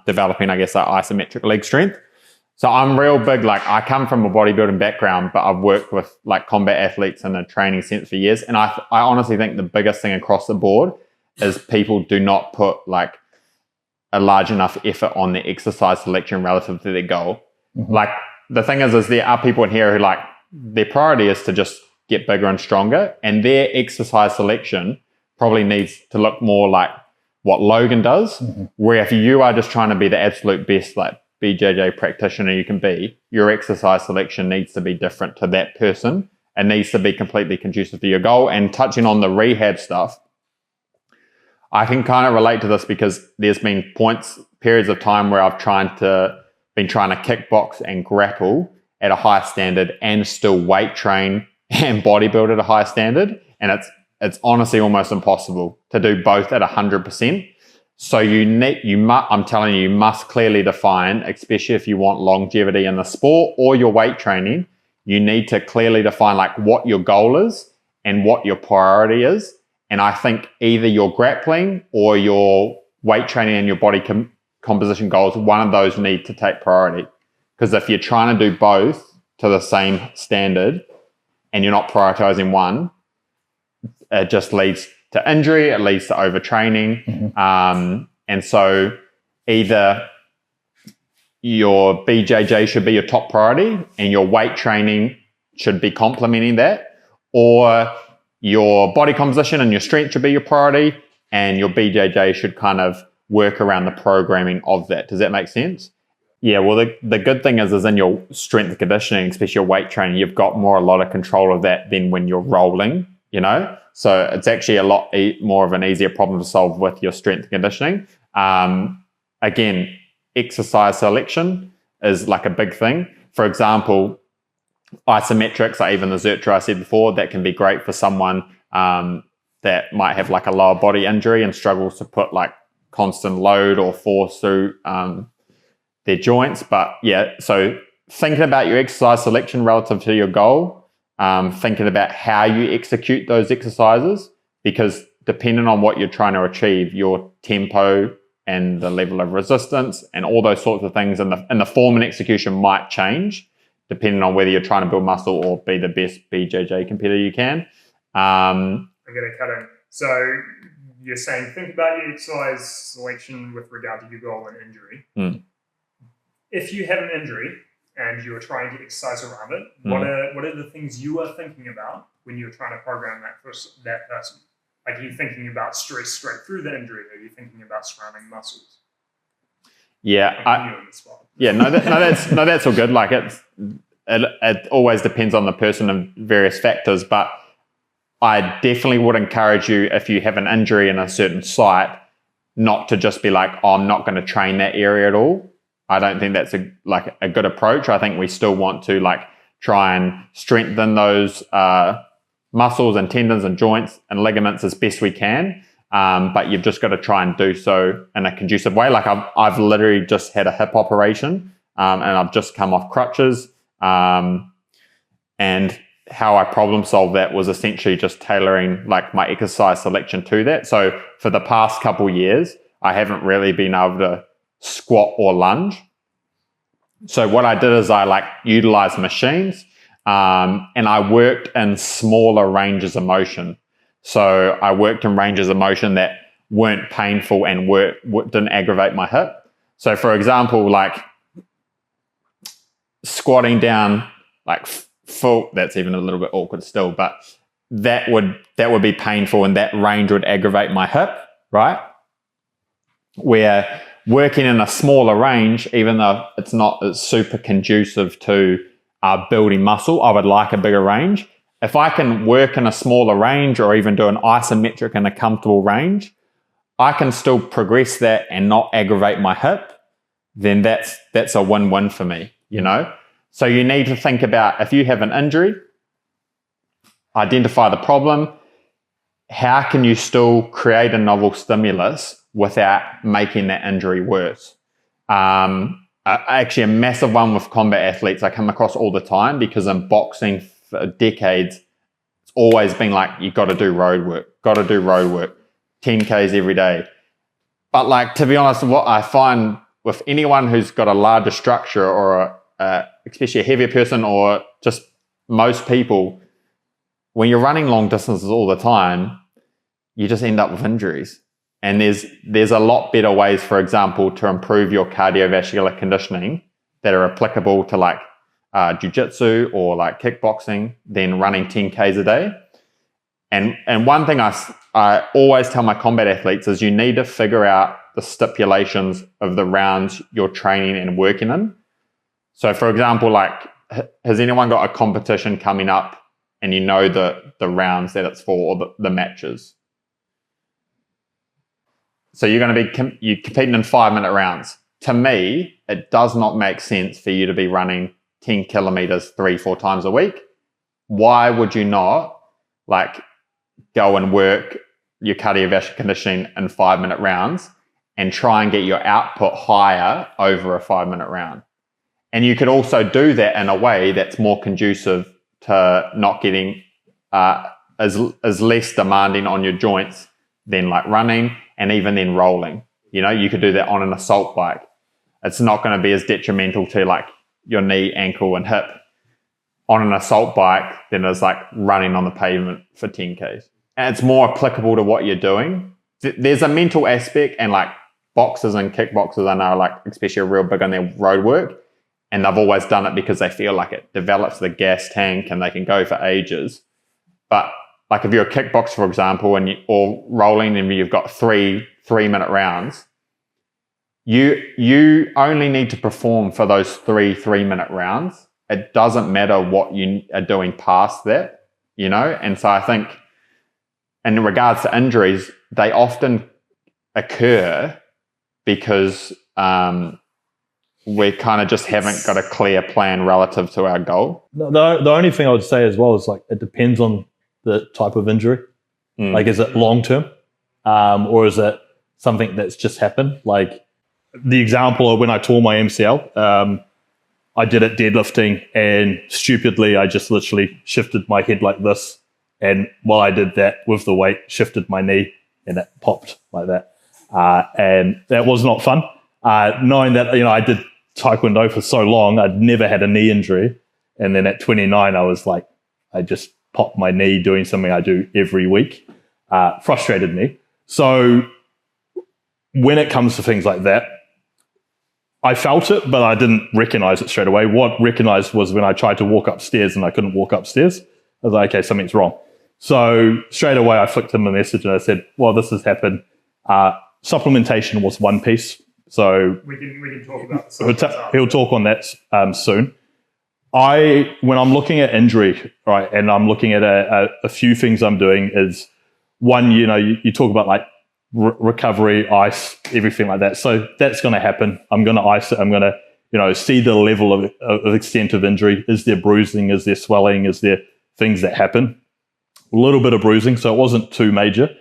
developing, I guess, that isometric leg strength. So I'm real big, like I come from a bodybuilding background, but I've worked with like combat athletes in a training sense for years. And I honestly think the biggest thing across the board is people do not put like a large enough effort on the exercise selection relative to their goal. Mm-hmm. Like the thing is there are people in here who like their priority is to just get bigger and stronger, and their exercise selection probably needs to look more like what Logan does, where if you are just trying to be the absolute best like BJJ practitioner you can be, your exercise selection needs to be different to that person. It needs to be completely conducive to your goal. And touching on the rehab stuff, I can kind of relate to this because there's been periods of time where I've been trying to kickbox and grapple at a high standard and still weight train and bodybuild at a high standard. And it's honestly almost impossible to do both at 100%. So I'm telling you, you must clearly define, especially if you want longevity in the sport or your weight training, you need to clearly define like what your goal is and what your priority is. And I think either your grappling or your weight training and your body composition goals, one of those need to take priority. Because if you're trying to do both to the same standard and you're not prioritizing one, it just leads to injury, it leads to overtraining. And so either your BJJ should be your top priority and your weight training should be complementing that, or your body composition and your strength should be your priority and your BJJ should kind of work around the programming of that. Does that make sense? Yeah, well, the good thing is in your strength and conditioning, especially your weight training, you've got a lot of control of that than when you're rolling, you know? So it's actually a lot more of an easier problem to solve with your strength and conditioning. Again, exercise selection is like a big thing. For example, isometrics, like even the Zertra I said before, that can be great for someone that might have like a lower body injury and struggles to put like constant load or force through their joints. But yeah, so thinking about your exercise selection relative to your goal, thinking about how you execute those exercises, because depending on what you're trying to achieve, your tempo and the level of resistance and all those sorts of things and the form and execution might change depending on whether you're trying to build muscle or be the best BJJ competitor you can. I'm going to cut in. So you're saying think about your exercise selection with regard to your goal and injury. If you have an injury and you're trying to exercise around it, what are the things you are thinking about when you're trying to program that person? Like, are you thinking about stress straight through the injury? Or are you thinking about surrounding muscles? Yeah, that's all good. Like it always depends on the person and various factors, but I definitely would encourage you, if you have an injury in a certain site, not to just be like, oh, I'm not going to train that area at all. I don't think that's a good approach. I think we still want to like try and strengthen those muscles and tendons and joints and ligaments as best we can. But you've just got to try and do so in a conducive way. Like I've literally just had a hip operation and I've just come off crutches. And how I problem solved that was essentially just tailoring like my exercise selection to that. So for the past couple of years, I haven't really been able to squat or lunge. So what I did is I like utilized machines and I worked in smaller ranges of motion. So I worked in ranges of motion that weren't painful and didn't aggravate my hip. So for example, like squatting down like full, that's even a little bit awkward still, but that would be painful and that range would aggravate my hip, right? Where working in a smaller range, even though it's not super conducive to building muscle, I would like a bigger range. If I can work in a smaller range or even do an isometric in a comfortable range, I can still progress that and not aggravate my hip, then that's a win-win for me, you know? So you need to think about, if you have an injury, identify the problem, how can you still create a novel stimulus without making that injury worse? Actually, a massive one with combat athletes I come across all the time, because in boxing for decades, it's always been like, you got to do road work, 10Ks every day. But like, to be honest, what I find with anyone who's got a larger structure or especially a heavier person or just most people, when you're running long distances all the time, you just end up with injuries. And there's a lot better ways, for example, to improve your cardiovascular conditioning that are applicable to like jiu-jitsu or like kickboxing than running 10Ks a day. And one thing I always tell my combat athletes is you need to figure out the stipulations of the rounds you're training and working in. So for example, like, has anyone got a competition coming up and you know the rounds that it's for, or the matches? So you're going to be you're competing in 5-minute rounds. To me, it does not make sense for you to be running 10 kilometers 3-4 times a week. Why would you not like go and work your cardiovascular conditioning in 5-minute rounds and try and get your output higher over a 5-minute round? And you could also do that in a way that's more conducive to not getting as less demanding on your joints than like running and even then rolling. You know, you could do that on an assault bike. It's not going to be as detrimental to like your knee, ankle, and hip on an assault bike than as like running on the pavement for 10Ks. and it's more applicable to what you're doing. There's a mental aspect, and like boxers and kickboxers I know, like especially real big on their road work, and they've always done it because they feel like it develops the gas tank and they can go for ages. But like if you're a kickboxer, for example, or rolling and you've got 3-minute rounds, you only need to perform for those 3-minute rounds. It doesn't matter what you are doing past that, you know? And so I think in regards to injuries, they often occur because we kind of just haven't got a clear plan relative to our goal. The only thing I would say as well is like it depends on the type of injury. Like, is it long term, or is it something that's just happened? Like the example of when I tore my MCL, I did it deadlifting, and stupidly I just literally shifted my head like this, and while I did that with the weight, shifted my knee, and it popped like that, and that was not fun. Knowing that, you know, I did Taekwondo for so long, I'd never had a knee injury. And then at 29, I was like, I just popped my knee doing something I do every week. Frustrated me. So when it comes to things like that, I felt it, but I didn't recognize it straight away. What recognized was when I tried to walk upstairs and I couldn't walk upstairs. I was like, okay, something's wrong. So straight away, I flicked him a message and I said, well, this has happened. Supplementation was one piece. So We can talk about this. he'll talk on that soon. When I'm looking at injury, right, and I'm looking at a few things I'm doing is one, you know, you talk about like recovery, ice, everything like that. So that's going to happen. I'm going to ice it. I'm going to, you know, see the level of extent of injury. Is there bruising? Is there swelling? Is there things that happen? A little bit of bruising, so it wasn't too major.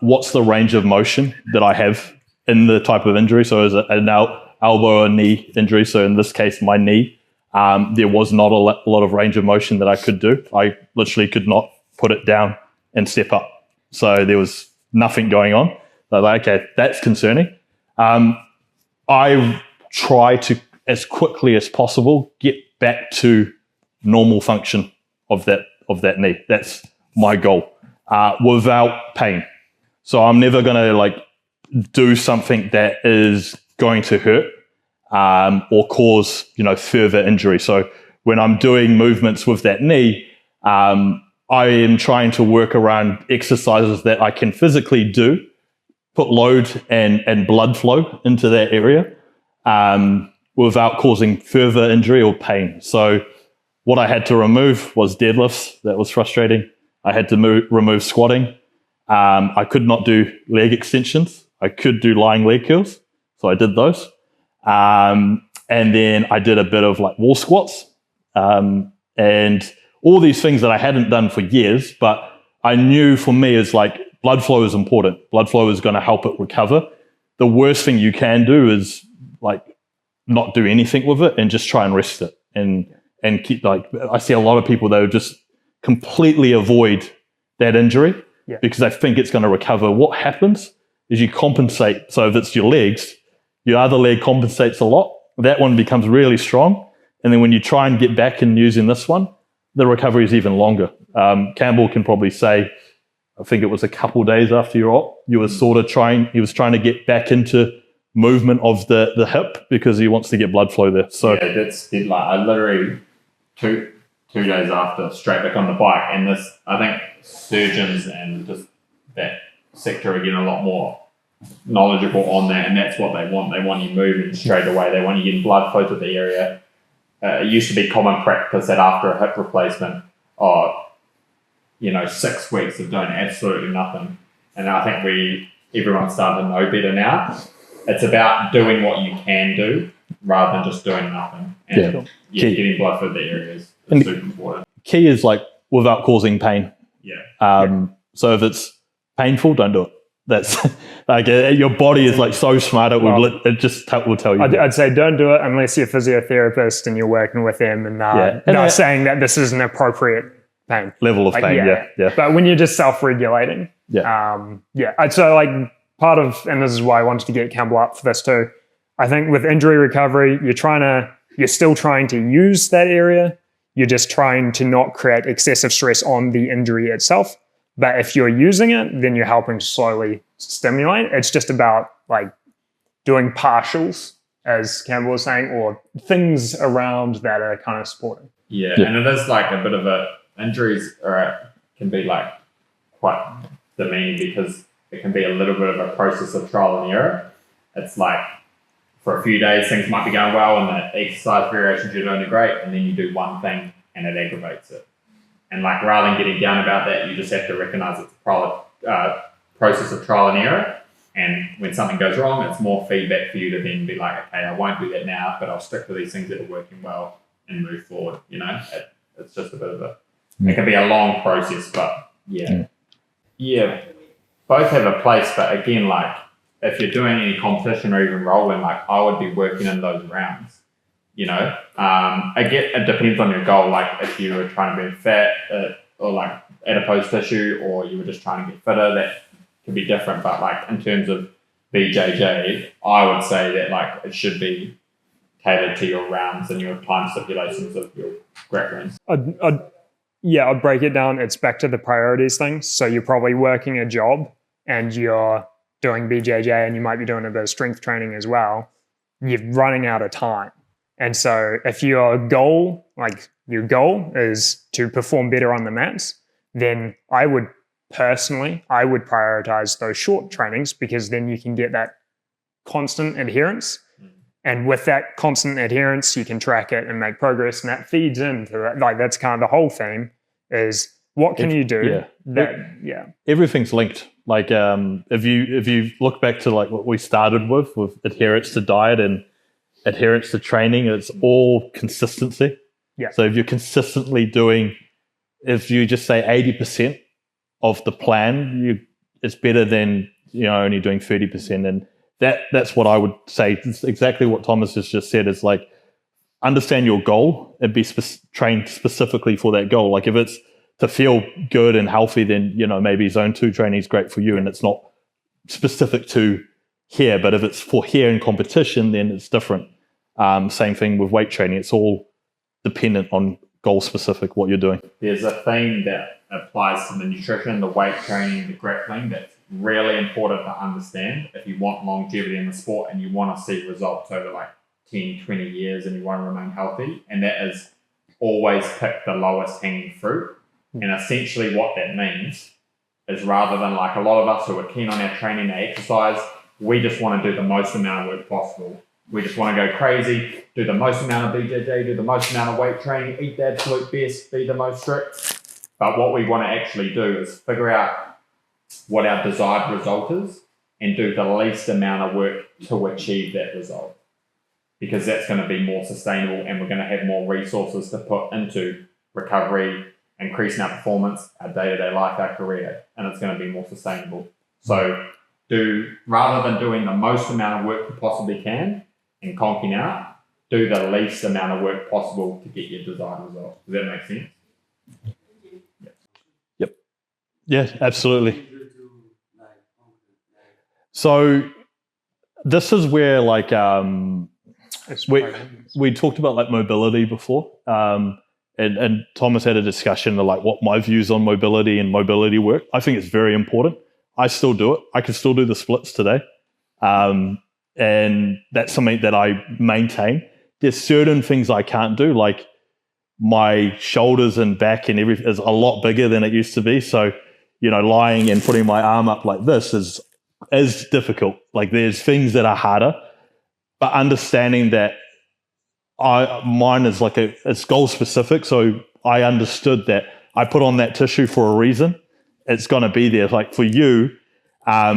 What's the range of motion that I have in the type of injury? So is it an elbow or knee injury? So in this case, my knee, there was not a lot of range of motion that I could do. I literally could not put it down and step up. So there was nothing going on. So like, okay, that's concerning. I try to, as quickly as possible, get back to normal function of that knee. That's my goal, without pain. So I'm never going to like do something that is going to hurt or cause, you know, further injury. So when I'm doing movements with that knee, I am trying to work around exercises that I can physically do, put load and blood flow into that area without causing further injury or pain. So what I had to remove was deadlifts. That was frustrating. I had to remove squatting. I could not do leg extensions. I could do lying leg curls, so I did those. And then I did a bit of like wall squats and all these things that I hadn't done for years, but I knew for me is like blood flow is important. Blood flow is going to help it recover. The worst thing you can do is like not do anything with it and just try and rest it. And keep, like, I see a lot of people that would just completely avoid that injury because they think it's going to recover. What happens is you compensate. So if it's your legs, your other leg compensates a lot. That one becomes really strong. And then when you try and get back and using this one, the recovery is even longer. Campbell can probably say, I think it was a couple of days after your op, he was trying to get back into movement of the hip because he wants to get blood flow there. So yeah, that's it. Like I literally two days after, straight back on the bike, and this, I think surgeons and just that sector are getting a lot more knowledgeable on that, and that's what they want. They want you moving straight away. They want you getting blood flow to the area. It used to be common practice that after a hip replacement, 6 weeks of doing absolutely nothing. And I think everyone's starting to know better now. It's about doing what you can do rather than just doing nothing. And getting blood flow to the areas is super important. Key is like without causing pain. Yeah. So if it's painful, don't do it. That's like your body is like so smart. It will tell you. I'd say don't do it unless you're a physiotherapist and you're working with them and they're saying that this is an appropriate pain level of pain. Yeah. But when you're just self-regulating, So like part of, and this is why I wanted to get Campbell up for this too. I think with injury recovery, you're still trying to use that area. You're just trying to not create excessive stress on the injury itself. But if you're using it, then you're helping slowly stimulate. It's just about like doing partials, as Campbell was saying, or things around that are kind of supporting. Yeah, and it is like a bit of injuries can be like quite demeaning because it can be a little bit of a process of trial and error. It's like for a few days things might be going well and the exercise variations you're doing are great, and then you do one thing and it aggravates it. And like rather than getting down about that, you just have to recognize it's a process of trial and error. And when something goes wrong, it's more feedback for you to then be like, okay, I won't do that now, but I'll stick to these things that are working well and move forward. You know, it's just a bit of it can be a long process, but yeah, both have a place. But again, like if you're doing any competition or even rolling, like I would be working in those rounds. You know, it depends on your goal. Like if you were trying to burn fat or like adipose tissue, or you were just trying to get fitter, that could be different. But like in terms of BJJ, I would say that like it should be tailored to your rounds and your time stipulations of your grapplings. I'd break it down. It's back to the priorities thing. So you're probably working a job and you're doing BJJ and you might be doing a bit of strength training as well. You're running out of time. And so if your goal is to perform better on the mats, then I would prioritize those short trainings, because then you can get that constant adherence. And with that constant adherence, you can track it and make progress, and that feeds into that. Like that's kind of the whole theme is what can you do? Everything's linked. Like if you look back to like what we started with adherence to diet and adherence to training, it's all consistency. Yeah. So if you're consistently doing, if you just say 80% of the plan, it's better than only doing 30%. And that's what I would say. It's exactly what Thomas has just said. Is like understand your goal and be trained specifically for that goal. Like if it's to feel good and healthy, then maybe zone 2 training is great for you, and it's not specific to here. But if it's for here in competition, then it's different. Same thing with weight training. It's all dependent on goal specific what you're doing. There's a theme that applies to the nutrition, the weight training, the grappling that's really important to understand if you want longevity in the sport and you want to see results over like 10, 20 years and you want to remain healthy. And that is always pick the lowest hanging fruit. And essentially what that means is rather than like a lot of us who are keen on our training and exercise, we just want to do the most amount of work possible. We just want to go crazy, do the most amount of BJJ, do the most amount of weight training, eat the absolute best, be the most strict. But what we want to actually do is figure out what our desired result is and do the least amount of work to achieve that result. Because that's going to be more sustainable and we're going to have more resources to put into recovery, increasing our performance, our day-to-day life, our career, and it's going to be more sustainable. So rather than doing the most amount of work you possibly can and conking out, do the least amount of work possible to get your desired result. Does that make sense? Yep. Yeah, absolutely. So this is where like we talked about like mobility before, and Thomas had a discussion of like what my views on mobility and mobility work. I think it's very important. I still do it. I can still do the splits today. And that's something that I maintain. There's certain things I can't do, like my shoulders and back and everything is a lot bigger than it used to be. So, lying and putting my arm up like this is difficult. Like there's things that are harder, but understanding that mine is like it's goal specific. So I understood that I put on that tissue for a reason. It's going to be there. Like for you, I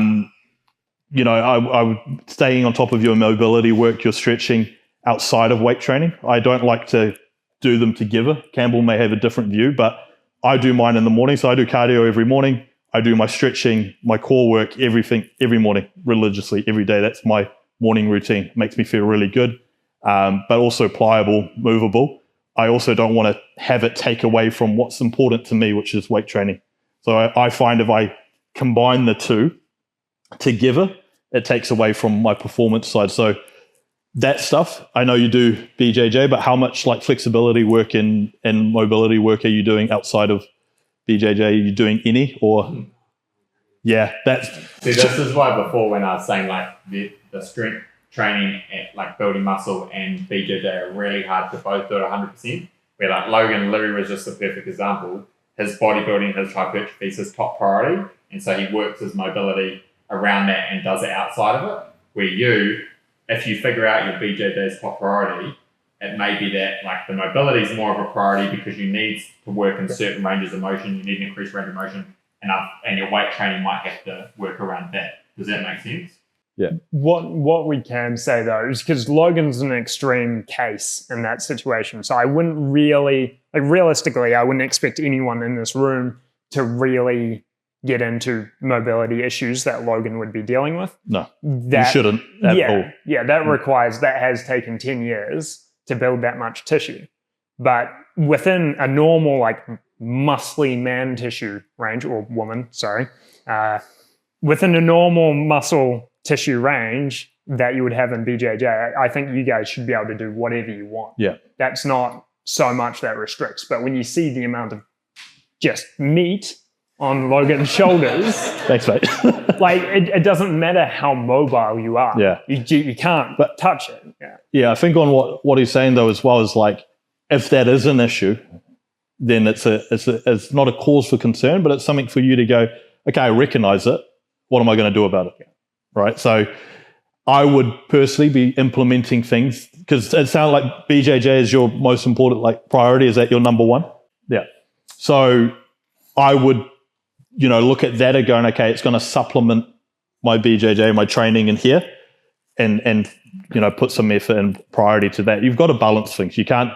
would staying on top of your mobility work, your stretching outside of weight training. I don't like to do them together. Campbell may have a different view, but I do mine in the morning. So I do cardio every morning. I do my stretching, my core work, everything every morning, religiously every day. That's my morning routine. It makes me feel really good, but also pliable, movable. I also don't want to have it take away from what's important to me, which is weight training. So I find if I combine the two together, it takes away from my performance side. So that stuff, I know you do BJJ, but how much like flexibility work and mobility work are you doing outside of BJJ? Are you doing any or? Yeah, that's. See, this is why before when I was saying like the strength training at like building muscle and BJJ are really hard to both do it 100%. Where like Logan literally was just a perfect example. His bodybuilding, his hypertrophy is his top priority, and so he works his mobility around that and does it outside of it. Where you, if you figure out your BJJ's top priority, it may be that like the mobility is more of a priority because you need to work in certain ranges of motion, you need an increased range of motion, and your weight training might have to work around that. Does that make sense? Yeah. What we can say though is because Logan's an extreme case in that situation, so I wouldn't really, like realistically, I wouldn't expect anyone in this room to really get into mobility issues that Logan would be dealing with. No, you shouldn't at all. Yeah, that has taken 10 years to build that much tissue. But within a normal, like, muscly man tissue range, or woman, sorry, within a normal muscle tissue range that you would have in BJJ, I think you guys should be able to do whatever you want. Yeah. That's not so much that restricts. But when you see the amount of just meat on Logan's shoulders, thanks, mate. like it doesn't matter how mobile you are. Yeah. You can't touch it. Yeah. Yeah, I think on what he's saying though as well is like, if that is an issue, then it's not a cause for concern, but it's something for you to go, okay, I recognize it. What am I going to do about it? Right. So I would personally be implementing things because it sounds like BJJ is your most important like priority. Is that your number one? Yeah. So I would, look at that and going, okay, it's going to supplement my BJJ, my training in here, and put some effort and priority to that. You've got to balance things. You can't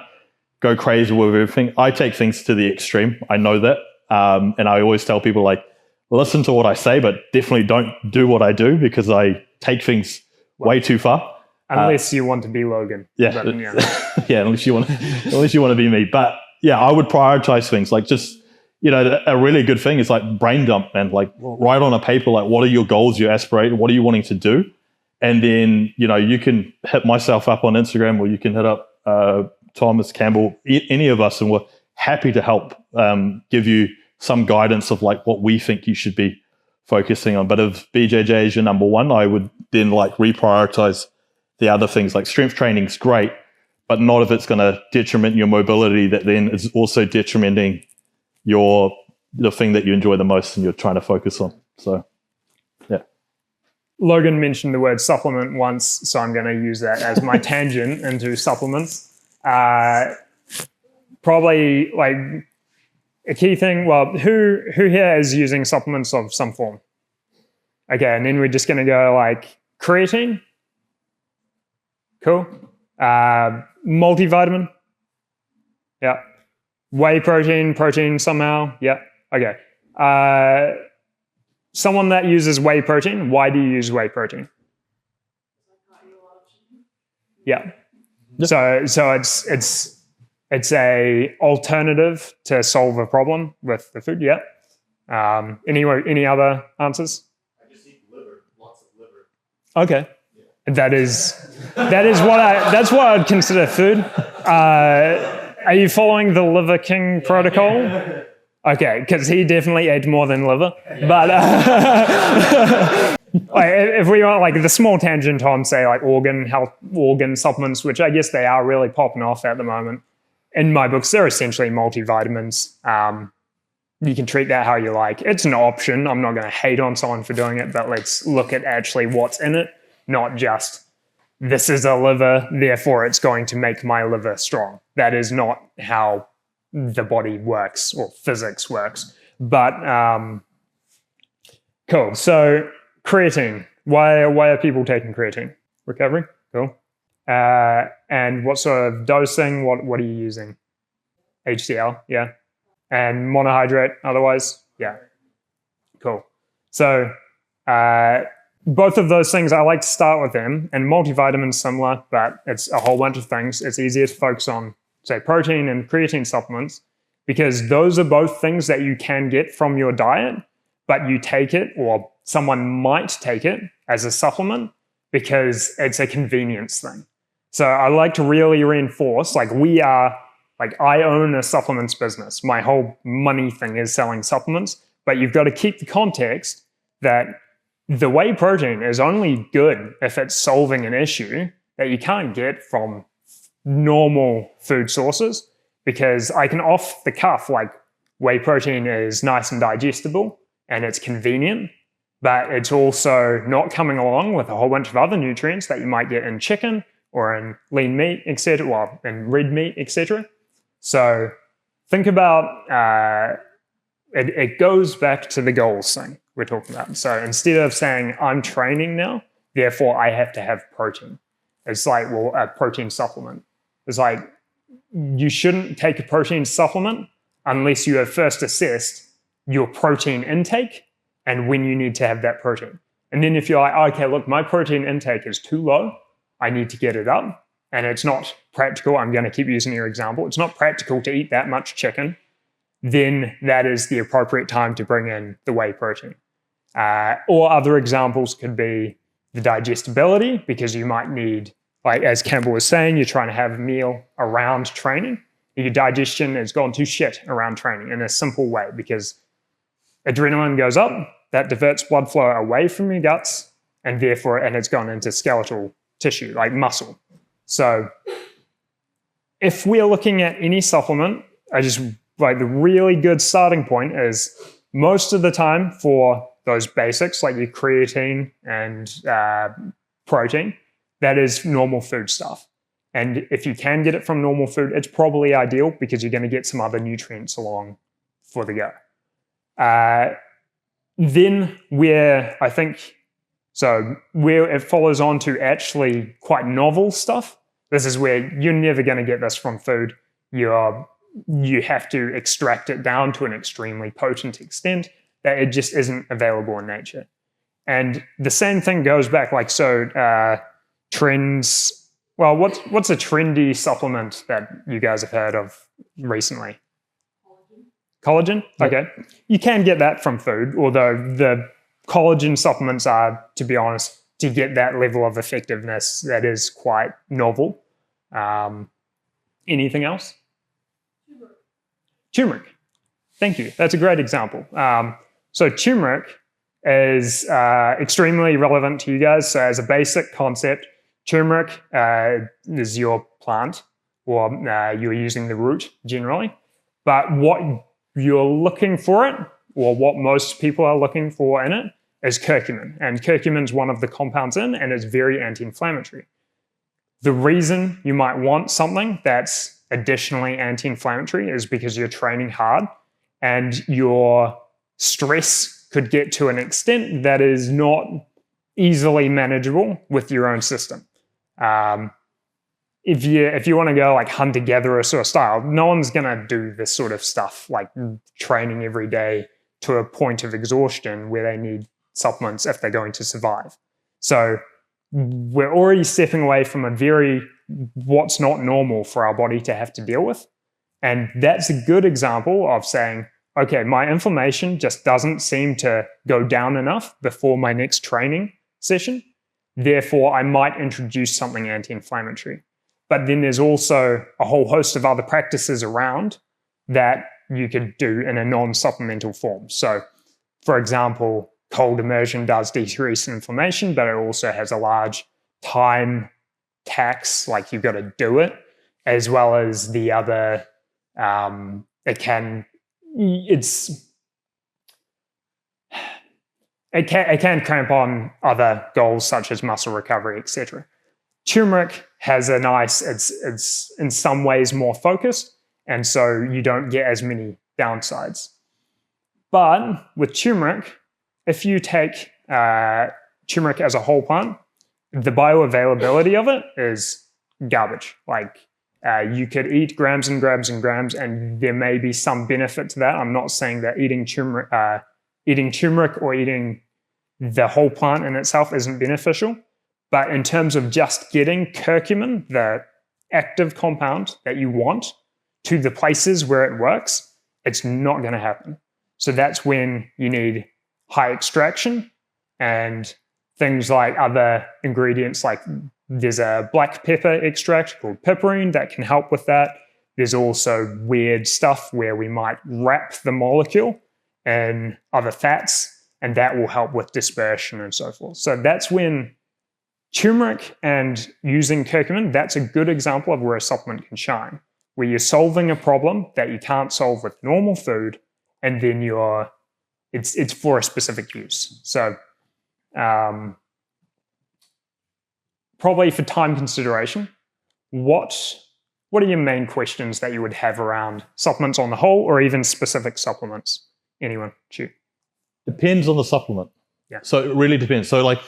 go crazy with everything. I take things to the extreme. I know that. And I always tell people like, listen to what I say, but definitely don't do what I do because I take things way too far. Unless you want to be Logan. Yeah. But, yeah, unless you want to be me. But yeah, I would prioritize things like just, a really good thing is like brain dump, man. Like write on a paper, like what are your goals, your aspirations, what are you wanting to do? And then, you can hit myself up on Instagram or you can hit up Thomas, Campbell, any of us, and we're happy to help give you some guidance of like what we think you should be focusing on. But if BJJ is your number one, I would then like reprioritize the other things. Like strength training is great, but not if it's going to detriment your mobility that then is also detrimenting the thing that you enjoy the most and you're trying to focus on. So, yeah. Logan mentioned the word supplement once, so I'm going to use that as my tangent into supplements. Probably like a key thing. Well, who here is using supplements of some form? Okay, and then we're just going to go like creatine. Cool. Multivitamin. Yeah. Whey protein somehow. Yeah. Okay. Someone that uses whey protein, why do you use whey protein? Yeah. So it's a alternative to solve a problem with the food. Yeah. Any other answers? I just eat liver, lots of liver. Okay. That's what I'd consider food. Are you following the Liver King protocol? Okay, because he definitely ate more than liver. But if we want like the small tangent on, say, like organ supplements, which I guess they are really popping off at the moment. In my books, they're essentially multivitamins. You can treat that how you like. It's an option. I'm not going to hate on someone for doing it, but let's look at actually what's in it, not just this is a liver, therefore it's going to make my liver strong. That is not how the body works or physics works. But cool. So creatine. Why are people taking creatine? Recovery. Cool. And what sort of dosing? What are you using? HCl. Yeah. And monohydrate. Otherwise. Yeah. Cool. So both of those things, I like to start with them. And multivitamins similar, but it's a whole bunch of things. It's easier to focus on, say, protein and creatine supplements, because those are both things that you can get from your diet, but you take it, or someone might take it as a supplement because it's a convenience thing. So I like to really reinforce, like we are Like I own a supplements business. My whole money thing is selling supplements, but you've got to keep the context that the whey protein is only good if it's solving an issue that you can't get from normal food sources, because I can off the cuff, like whey protein is nice and digestible and it's convenient, but it's also not coming along with a whole bunch of other nutrients that you might get in chicken or in lean meat, etc., well, in red meat, etc. So think about, it goes back to the goals thing we're talking about. So instead of saying I'm training now, therefore I have to have protein, it's like, well, a protein supplement. It's like, you shouldn't take a protein supplement unless you have first assessed your protein intake and when you need to have that protein. And then if you're like, okay, look, my protein intake is too low, I need to get it up, and it's not practical, I'm going to keep using your example, it's not practical to eat that much chicken, then that is the appropriate time to bring in the whey protein. Or other examples could be the digestibility, because you might need, like as Campbell was saying, you're trying to have a meal around training. Your digestion has gone to shit around training in a simple way, because adrenaline goes up, that diverts blood flow away from your guts, and therefore, and it's gone into skeletal tissue, like muscle. So if we're looking at any supplement, like the really good starting point is most of the time for those basics, like your creatine and protein, that is normal food stuff. And if you can get it from normal food, it's probably ideal, because you're going to get some other nutrients along for the go. Then where I think, so where it follows on to actually quite novel stuff, this is where you're never going to get this from food. You have to extract it down to an extremely potent extent that it just isn't available in nature. And the same thing goes back, like, so trends, well, what's a trendy supplement that you guys have heard of recently? Collagen? Okay. You can get that from food, although the collagen supplements are, to be honest, to get that level of effectiveness, that is quite novel. Anything else? Turmeric. Thank you. That's a great example. So turmeric is extremely relevant to you guys. So as a basic concept, turmeric is your plant, or you're using the root generally. But what you're looking for it, or what most people are looking for in it, is curcumin. And curcumin is one of the compounds in, and it's very anti-inflammatory. The reason you might want something that's additionally anti-inflammatory is because you're training hard and your stress could get to an extent that is not easily manageable with your own system. If you want to go like hunter-gatherer sort of style, no one's going to do this sort of stuff, like training every day to a point of exhaustion where they need supplements if they're going to survive. So we're already stepping away from a very what's not normal for our body to have to deal with. And that's a good example of saying, okay, my inflammation just doesn't seem to go down enough before my next training session. Therefore, I might introduce something anti-inflammatory. But then there's also a whole host of other practices around that you could do in a non-supplemental form. So, for example, cold immersion does decrease inflammation, but it also has a large time tax, like you've got to do it, as well as the other, it can cramp on other goals such as muscle recovery, etc. Turmeric has a nice, it's in some ways more focused, and so you don't get as many downsides. But with turmeric, if you take turmeric as a whole plant, the bioavailability of it is garbage. Like you could eat grams and grams and grams, and there may be some benefit to that. I'm not saying that eating turmeric or eating the whole plant in itself isn't beneficial. But in terms of just getting curcumin, the active compound that you want, to the places where it works, it's not going to happen. So that's when you need high extraction and things like other ingredients, like there's a black pepper extract called piperine that can help with that. there's also weird stuff where we might wrap the molecule in other fats, and that will help with dispersion and so forth. So that's when turmeric and using curcumin, that's a good example of where a supplement can shine, where you're solving a problem that you can't solve with normal food, and then it's for a specific use. So probably for time consideration, what are your main questions that you would have around supplements on the whole, or even specific supplements? Anyone? Shoot. Depends on the supplement. Yeah. So it really depends. So like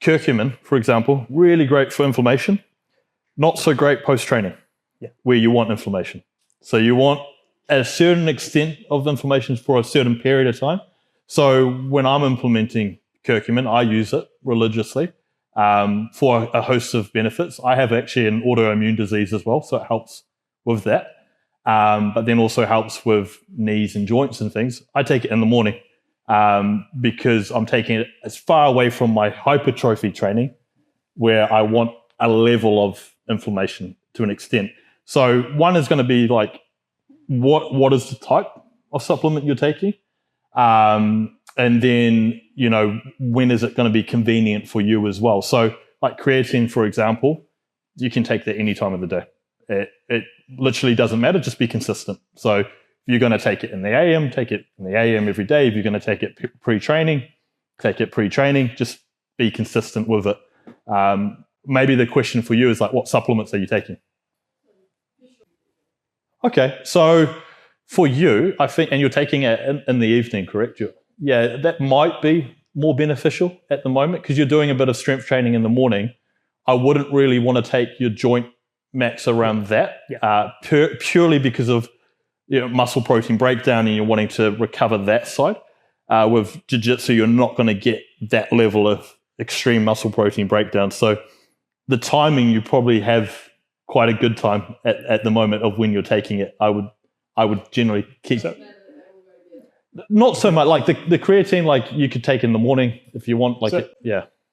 curcumin, for example, really great for inflammation, not so great post-training, where you want inflammation. So you want a certain extent of inflammation for a certain period of time. So when I'm implementing curcumin, I use it religiously for a host of benefits. I have actually an autoimmune disease as well, so it helps with that. But then also helps with knees and joints and things. I take it in the morning because I'm taking it as far away from my hypertrophy training, where I want a level of inflammation to an extent. So one is going to be like, what is the type of supplement you're taking? And then, when is it going to be convenient for you as well? So like creatine, for example, you can take that any time of the day. It literally doesn't matter, just be consistent. So if you're going to take it in the AM, take it in the AM every day. If you're going to take it pre-training, take it pre-training, just be consistent with it. Maybe the question for you is like, what supplements are you taking? Okay, so for you, I think, and you're taking it in the evening, correct? Yeah, that might be more beneficial at the moment because you're doing a bit of strength training in the morning. I wouldn't really want to take your joint max around that purely because of muscle protein breakdown, and you're wanting to recover that side. With jiu-jitsu, you're not going to get that level of extreme muscle protein breakdown. So the timing, you probably have quite a good time at the moment of when you're taking it. I would generally keep not so much like the creatine, like you could take in the morning if you want.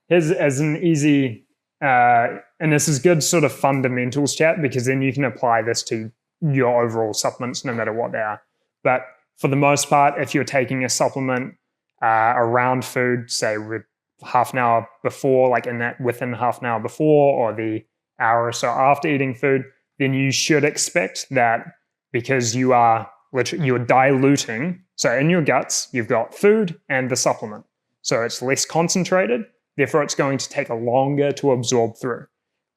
Here's as an easy and this is good sort of fundamentals chat, because then you can apply this to your overall supplements no matter what they are. But for the most part, if you're taking a supplement around food, say with half an hour before, like within half an hour before, or the hour or so after eating food, then you should expect that because you're diluting. So in your guts, you've got food and the supplement. So it's less concentrated. Therefore, it's going to take longer to absorb through.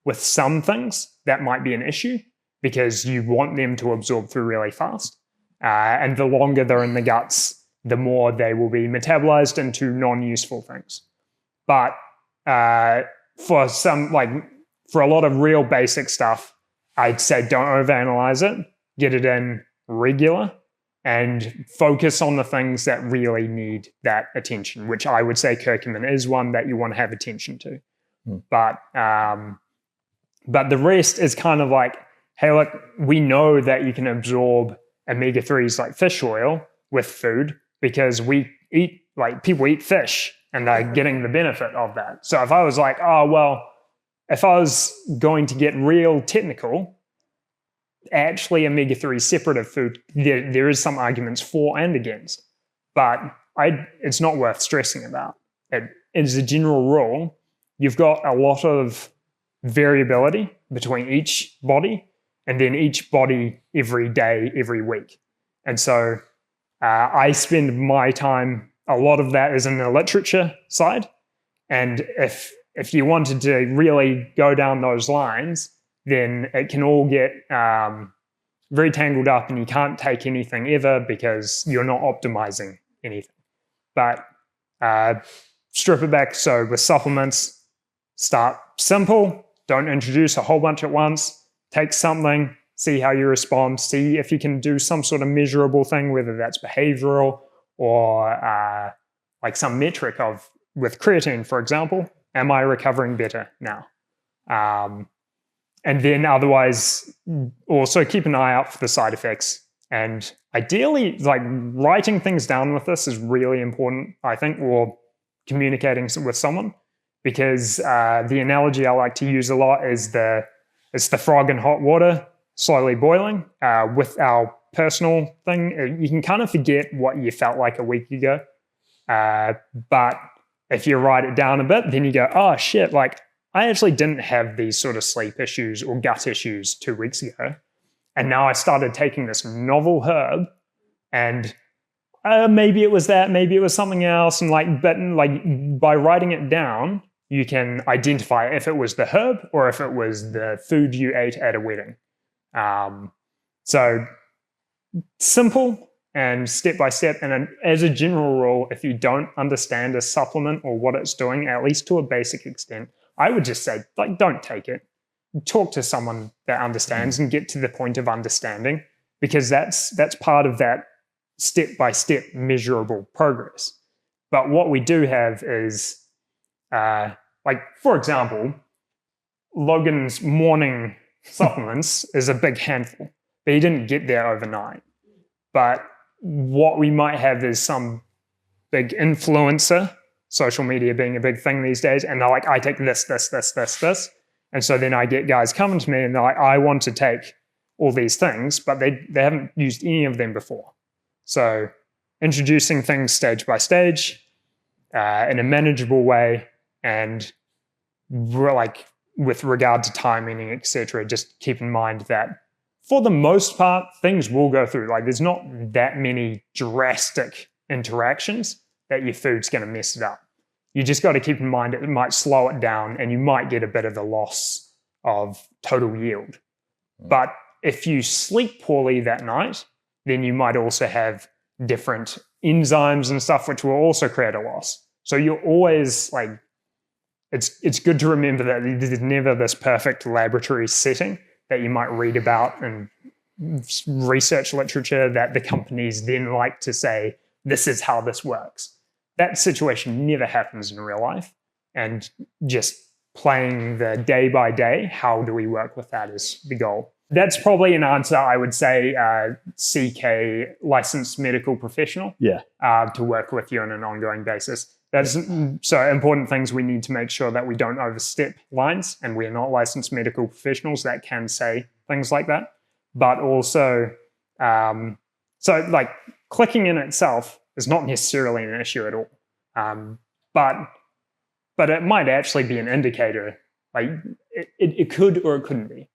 With some things, that might be an issue because you want them to absorb through really fast. And the longer they're in the guts, the more they will be metabolized into non-useful things. But for a lot of real basic stuff, I'd say don't overanalyze it. Get it in regular and focus on the things that really need that attention, which I would say curcumin is one that you want to have attention to. But the rest is kind of like, hey, look, we know that you can absorb omega-3s like fish oil with food because people eat fish and they're getting the benefit of that. So if I was like, if I was going to get real technical, actually omega-3 separate of food, there is some arguments for and against, but it's not worth stressing about. As a general rule, you've got a lot of variability between each body, and then each body every day, every week. And so I spend my time, a lot of that is in the literature side. And if you wanted to really go down those lines, then it can all get very tangled up and you can't take anything ever because you're not optimizing anything. But strip it back. So with supplements, start simple. Don't introduce a whole bunch at once. Take something, see how you respond, see if you can do some sort of measurable thing, whether that's behavioral or like some metric of, with creatine, for example, am I recovering better now? And then otherwise, also keep an eye out for the side effects. And ideally, like writing things down with this is really important, I think, or communicating with someone, because the analogy I like to use a lot is it's the frog in hot water. slowly boiling. With our personal thing, you can kind of forget what you felt like a week ago. But if you write it down a bit, then you go, oh shit, like I actually didn't have these sort of sleep issues or gut issues 2 weeks ago. And now I started taking this novel herb, and maybe it was that, maybe it was something else. And by writing it down, you can identify if it was the herb or if it was the food you ate at a wedding. So simple and step by step. And as a general rule, if you don't understand a supplement or what it's doing, at least to a basic extent, I would just say, like, don't take it. Talk to someone that understands and get to the point of understanding, because that's part of that step-by-step measurable progress. But what we do have is, for example, Logan's morning supplements is a big handful, but he didn't get there overnight. But what we might have is some big influencer, social media being a big thing these days, and they're like, I take this. And so then I get guys coming to me and they're like, I want to take all these things, but they haven't used any of them before. So introducing things stage by stage in a manageable way, and with regard to timing, etc., just keep in mind that for the most part, things will go through. Like, there's not that many drastic interactions that your food's going to mess it up. You just got to keep in mind it might slow it down and you might get a bit of a loss of total yield. But if you sleep poorly that night, then you might also have different enzymes and stuff which will also create a loss. So you're always it's good to remember that there's never this perfect laboratory setting that you might read about in research literature that the companies then like to say, this is how this works. That situation never happens in real life. And just playing the day by day, how do we work with that is the goal. That's probably an answer. I would say seek a licensed medical professional to work with you on an ongoing basis. That's so important things. We need to make sure that we don't overstep lines, and we're not licensed medical professionals that can say things like that. But also, clicking in itself is not necessarily an issue at all. But it might actually be an indicator. Like it could or it couldn't be.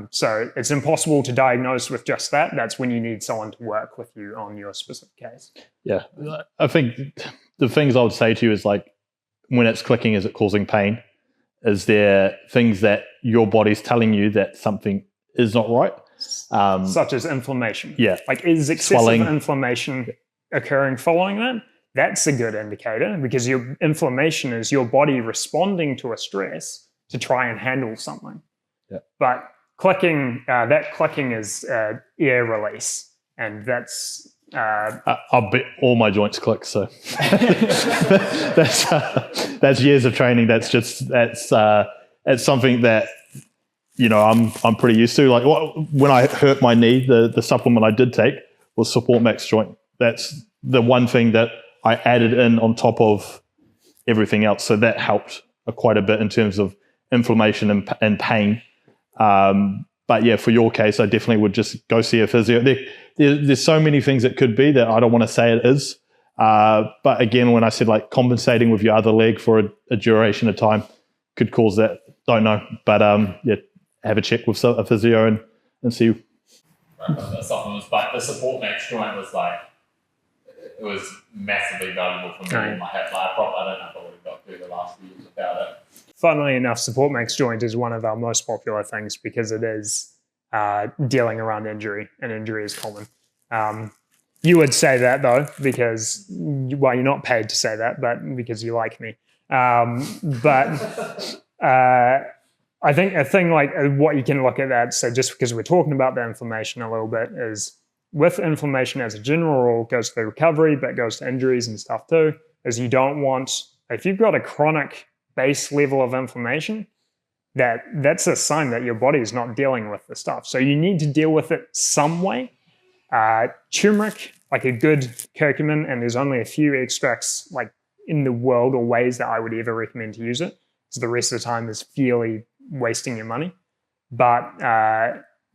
So it's impossible to diagnose with just that. That's when you need someone to work with you on your specific case. Yeah, I think the things I would say to you is, like, when it's clicking, is it causing pain? Is there things that your body's telling you that something is not right? Such as inflammation. Yeah. Like, is excessive Swelling. inflammation occurring following that? That's a good indicator, because your inflammation is your body responding to a stress to try and handle something. Yeah. But clicking is air release, and that's I'll bet all my joints click. So that's years of training. That's something that, you know, I'm pretty used to. Like, when I hurt my knee, the supplement I did take was Support Max Joint. That's the one thing that I added in on top of everything else. So that helped quite a bit in terms of inflammation and pain. But yeah, for your case, I definitely would just go see a physio. There's so many things it could be that I don't want to say it is. But again, when I said, like, compensating with your other leg for a duration of time could cause that. Don't know. But have a check with a physio and see. The supplements, but the Support Max Joint was it was massively valuable for me. Right. I don't know if I would have got through the last few years without it. Funnily enough, Support Max Joint is one of our most popular things because it is dealing around injury, and injury is common. You would say that, though, because, well, you're not paid to say that, but because you like me. But I think a thing like what you can look at that, so just because we're talking about the inflammation a little bit, is with inflammation as a general rule, goes to recovery, but goes to injuries and stuff too, is you don't want, if you've got a chronic base level of inflammation, that's a sign that your body is not dealing with the stuff. So you need to deal with it some way. Turmeric, like a good curcumin, and there's only a few extracts like in the world or ways that I would ever recommend to use it. So the rest of the time is fairly wasting your money. But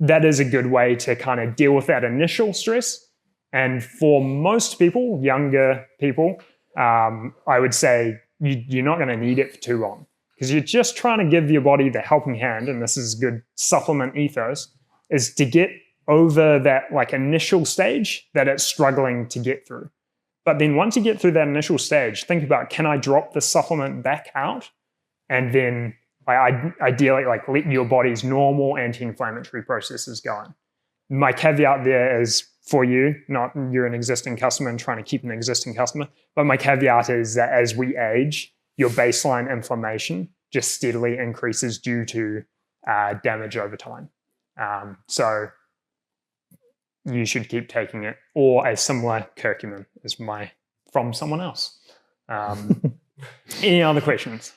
that is a good way to kind of deal with that initial stress. And for most people, younger people, I would say you're not going to need it for too long, because you're just trying to give your body the helping hand, and this is good supplement ethos, is to get over that like initial stage that it's struggling to get through. But then once you get through that initial stage, think about, can I drop the supplement back out? And then ideally like let your body's normal anti-inflammatory processes go on. My caveat there is for you, not you're an existing customer and trying to keep an existing customer, but my caveat is that as we age, your baseline inflammation just steadily increases due to damage over time. So you should keep taking it, or a similar curcumin is from someone else. Any other questions?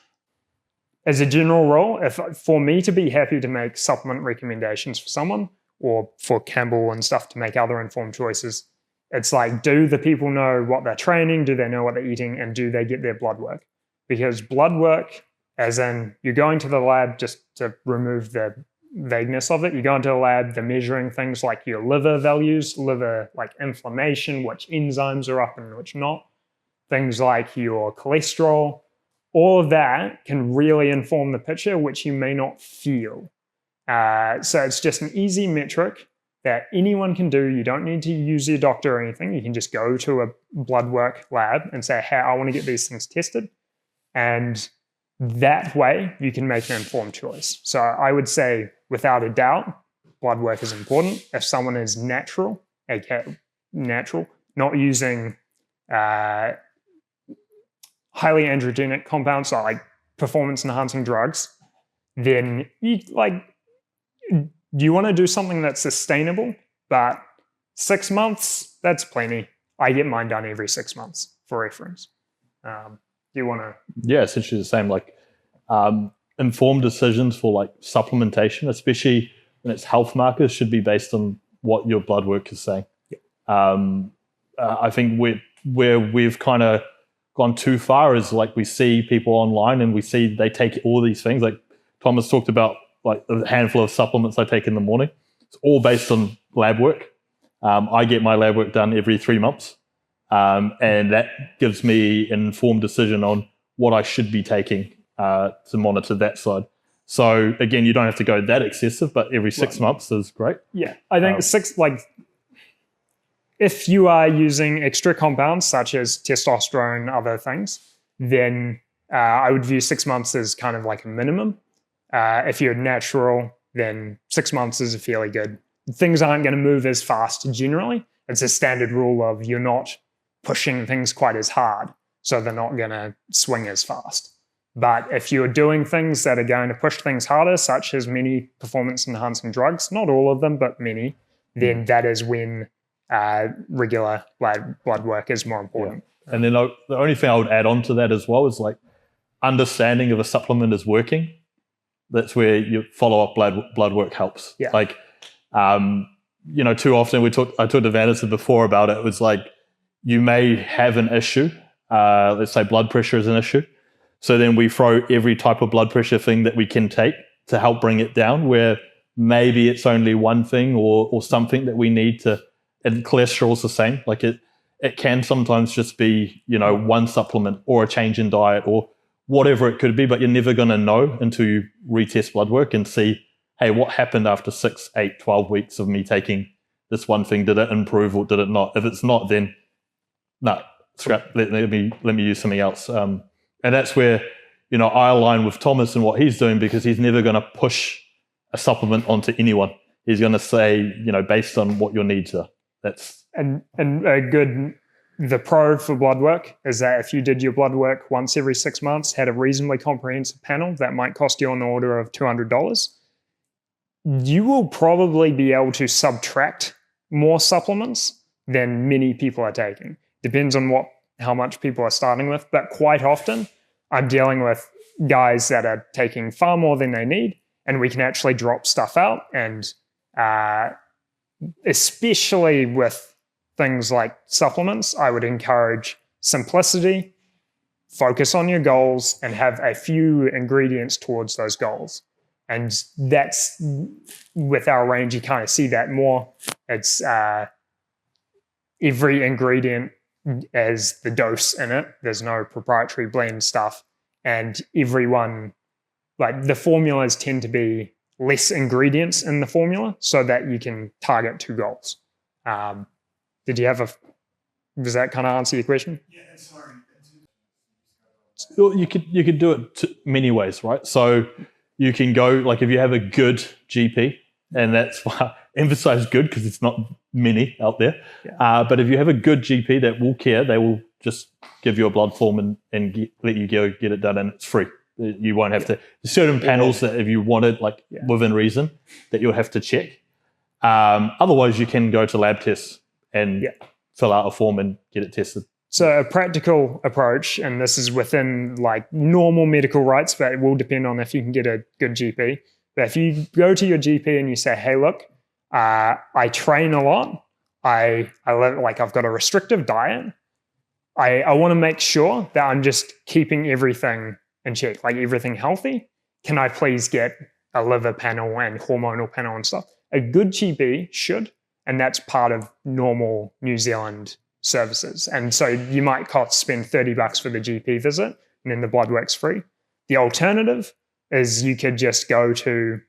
As a general rule, for me to be happy to make supplement recommendations for someone, or for Campbell and stuff to make other informed choices, it's like, do the people know what they're training? Do they know what they're eating? And do they get their blood work? Because blood work, as in you're going to the lab, just to remove the vagueness of it, you go into the lab, they're measuring things like your liver values, liver like inflammation, which enzymes are up and which not, things like your cholesterol. All of that can really inform the picture, which you may not feel. So it's just an easy metric that anyone can do. You don't need to use your doctor or anything. You can just go to a blood work lab and say, hey, I want to get these things tested. And that way you can make an informed choice. So I would say, without a doubt, blood work is important. If someone is natural, aka natural, not using highly androgenic compounds, so like performance enhancing drugs, then you want to do something that's sustainable, but 6 months, that's plenty. I get mine done every 6 months for reference. Do you want to? Yeah, essentially the same. Like informed decisions for like supplementation, especially when it's health markers, should be based on what your blood work is saying. Yeah. I think where we've kind of gone too far is like we see people online and we see they take all these things. Like Thomas talked about, like a handful of supplements I take in the morning. It's all based on lab work. I get my lab work done every 3 months. And that gives me an informed decision on what I should be taking to monitor that side. So again, you don't have to go that excessive, but every 6 months is great. Yeah, I think if you are using extra compounds such as testosterone, other things, then I would view 6 months as kind of like a minimum. If you're natural, then 6 months is fairly good. Things aren't going to move as fast generally. It's a standard rule of you're not pushing things quite as hard, so they're not going to swing as fast. But if you're doing things that are going to push things harder, such as many performance-enhancing drugs, not all of them, but many, then that is when regular blood work is more important. Yeah. And then the only thing I would add on to that as well is like understanding if a supplement is working. That's where your follow-up blood work helps. Yeah. Like, too often I talked to Vanessa before about it. It was like, you may have an issue. Let's say blood pressure is an issue. So then we throw every type of blood pressure thing that we can take to help bring it down, where maybe it's only one thing or something that we need to, and cholesterol's the same. Like it can sometimes just be, one supplement or a change in diet or whatever it could be, but you're never going to know until you retest blood work and see, hey, what happened after 6, 8, 12 weeks of me taking this one thing? Did it improve or did it not? If it's not, then no, scrap. Let me use something else. And that's where, I align with Thomas and what he's doing, because he's never going to push a supplement onto anyone. He's going to say, based on what your needs are. That's and the pro for blood work is that if you did your blood work once every 6 months, had a reasonably comprehensive panel that might cost you on the order of $200, you will probably be able to subtract more supplements than many people are taking. Depends on how much people are starting with, but quite often I'm dealing with guys that are taking far more than they need, and we can actually drop stuff out. And especially with things like supplements, I would encourage simplicity, focus on your goals, and have a few ingredients towards those goals. And that's with our range, you kind of see that more. It's every ingredient as the dose in it. There's no proprietary blend stuff. And everyone, like the formulas tend to be less ingredients in the formula so that you can target two goals. Did you have does that kind of answer your question? Yeah, sorry. So you could do it many ways, right? So you can go, like, if you have a good GP, and that's why I emphasize good because it's not many out there. Yeah. But if you have a good GP that will care, they will just give you a blood form and let you go get it done, and it's free. You won't have to. There's certain panels that if you wanted, like within reason, that you'll have to check. Otherwise, you can go to lab tests and fill out a form and get it tested. So a practical approach, and this is within like normal medical rights, but it will depend on if you can get a good GP. But if you go to your GP and you say, hey, look, I train a lot. I live, like, I've got a restrictive diet. I want to make sure that I'm just keeping everything in check, like everything healthy. Can I please get a liver panel and hormonal panel and stuff? A good GP should, and that's part of normal New Zealand services. And so you might spend $30 for the GP visit, and then the blood work's free. The alternative is you could just go to,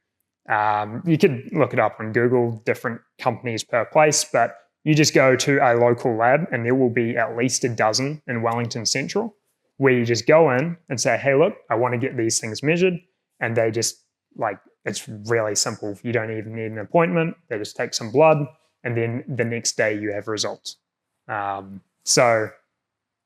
you could look it up on Google, different companies per place, but you just go to a local lab, and there will be at least a dozen in Wellington Central, where you just go in and say, hey, look, I want to get these things measured. And they just, like, it's really simple. You don't even need an appointment. They just take some blood, and then the next day you have results. So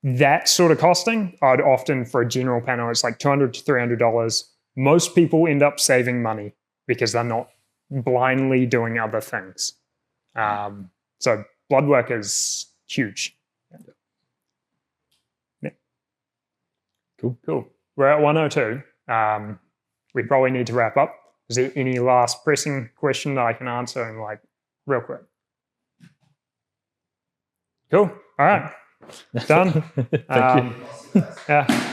that sort of costing, I'd often, for a general panel, it's like $200 to $300. Most people end up saving money because they're not blindly doing other things. So blood work is huge. Yeah. Cool. We're at 102. We probably need to wrap up. Is there any last pressing question that I can answer in, like, real quick? Cool. All right. Done. Thank you. Yeah.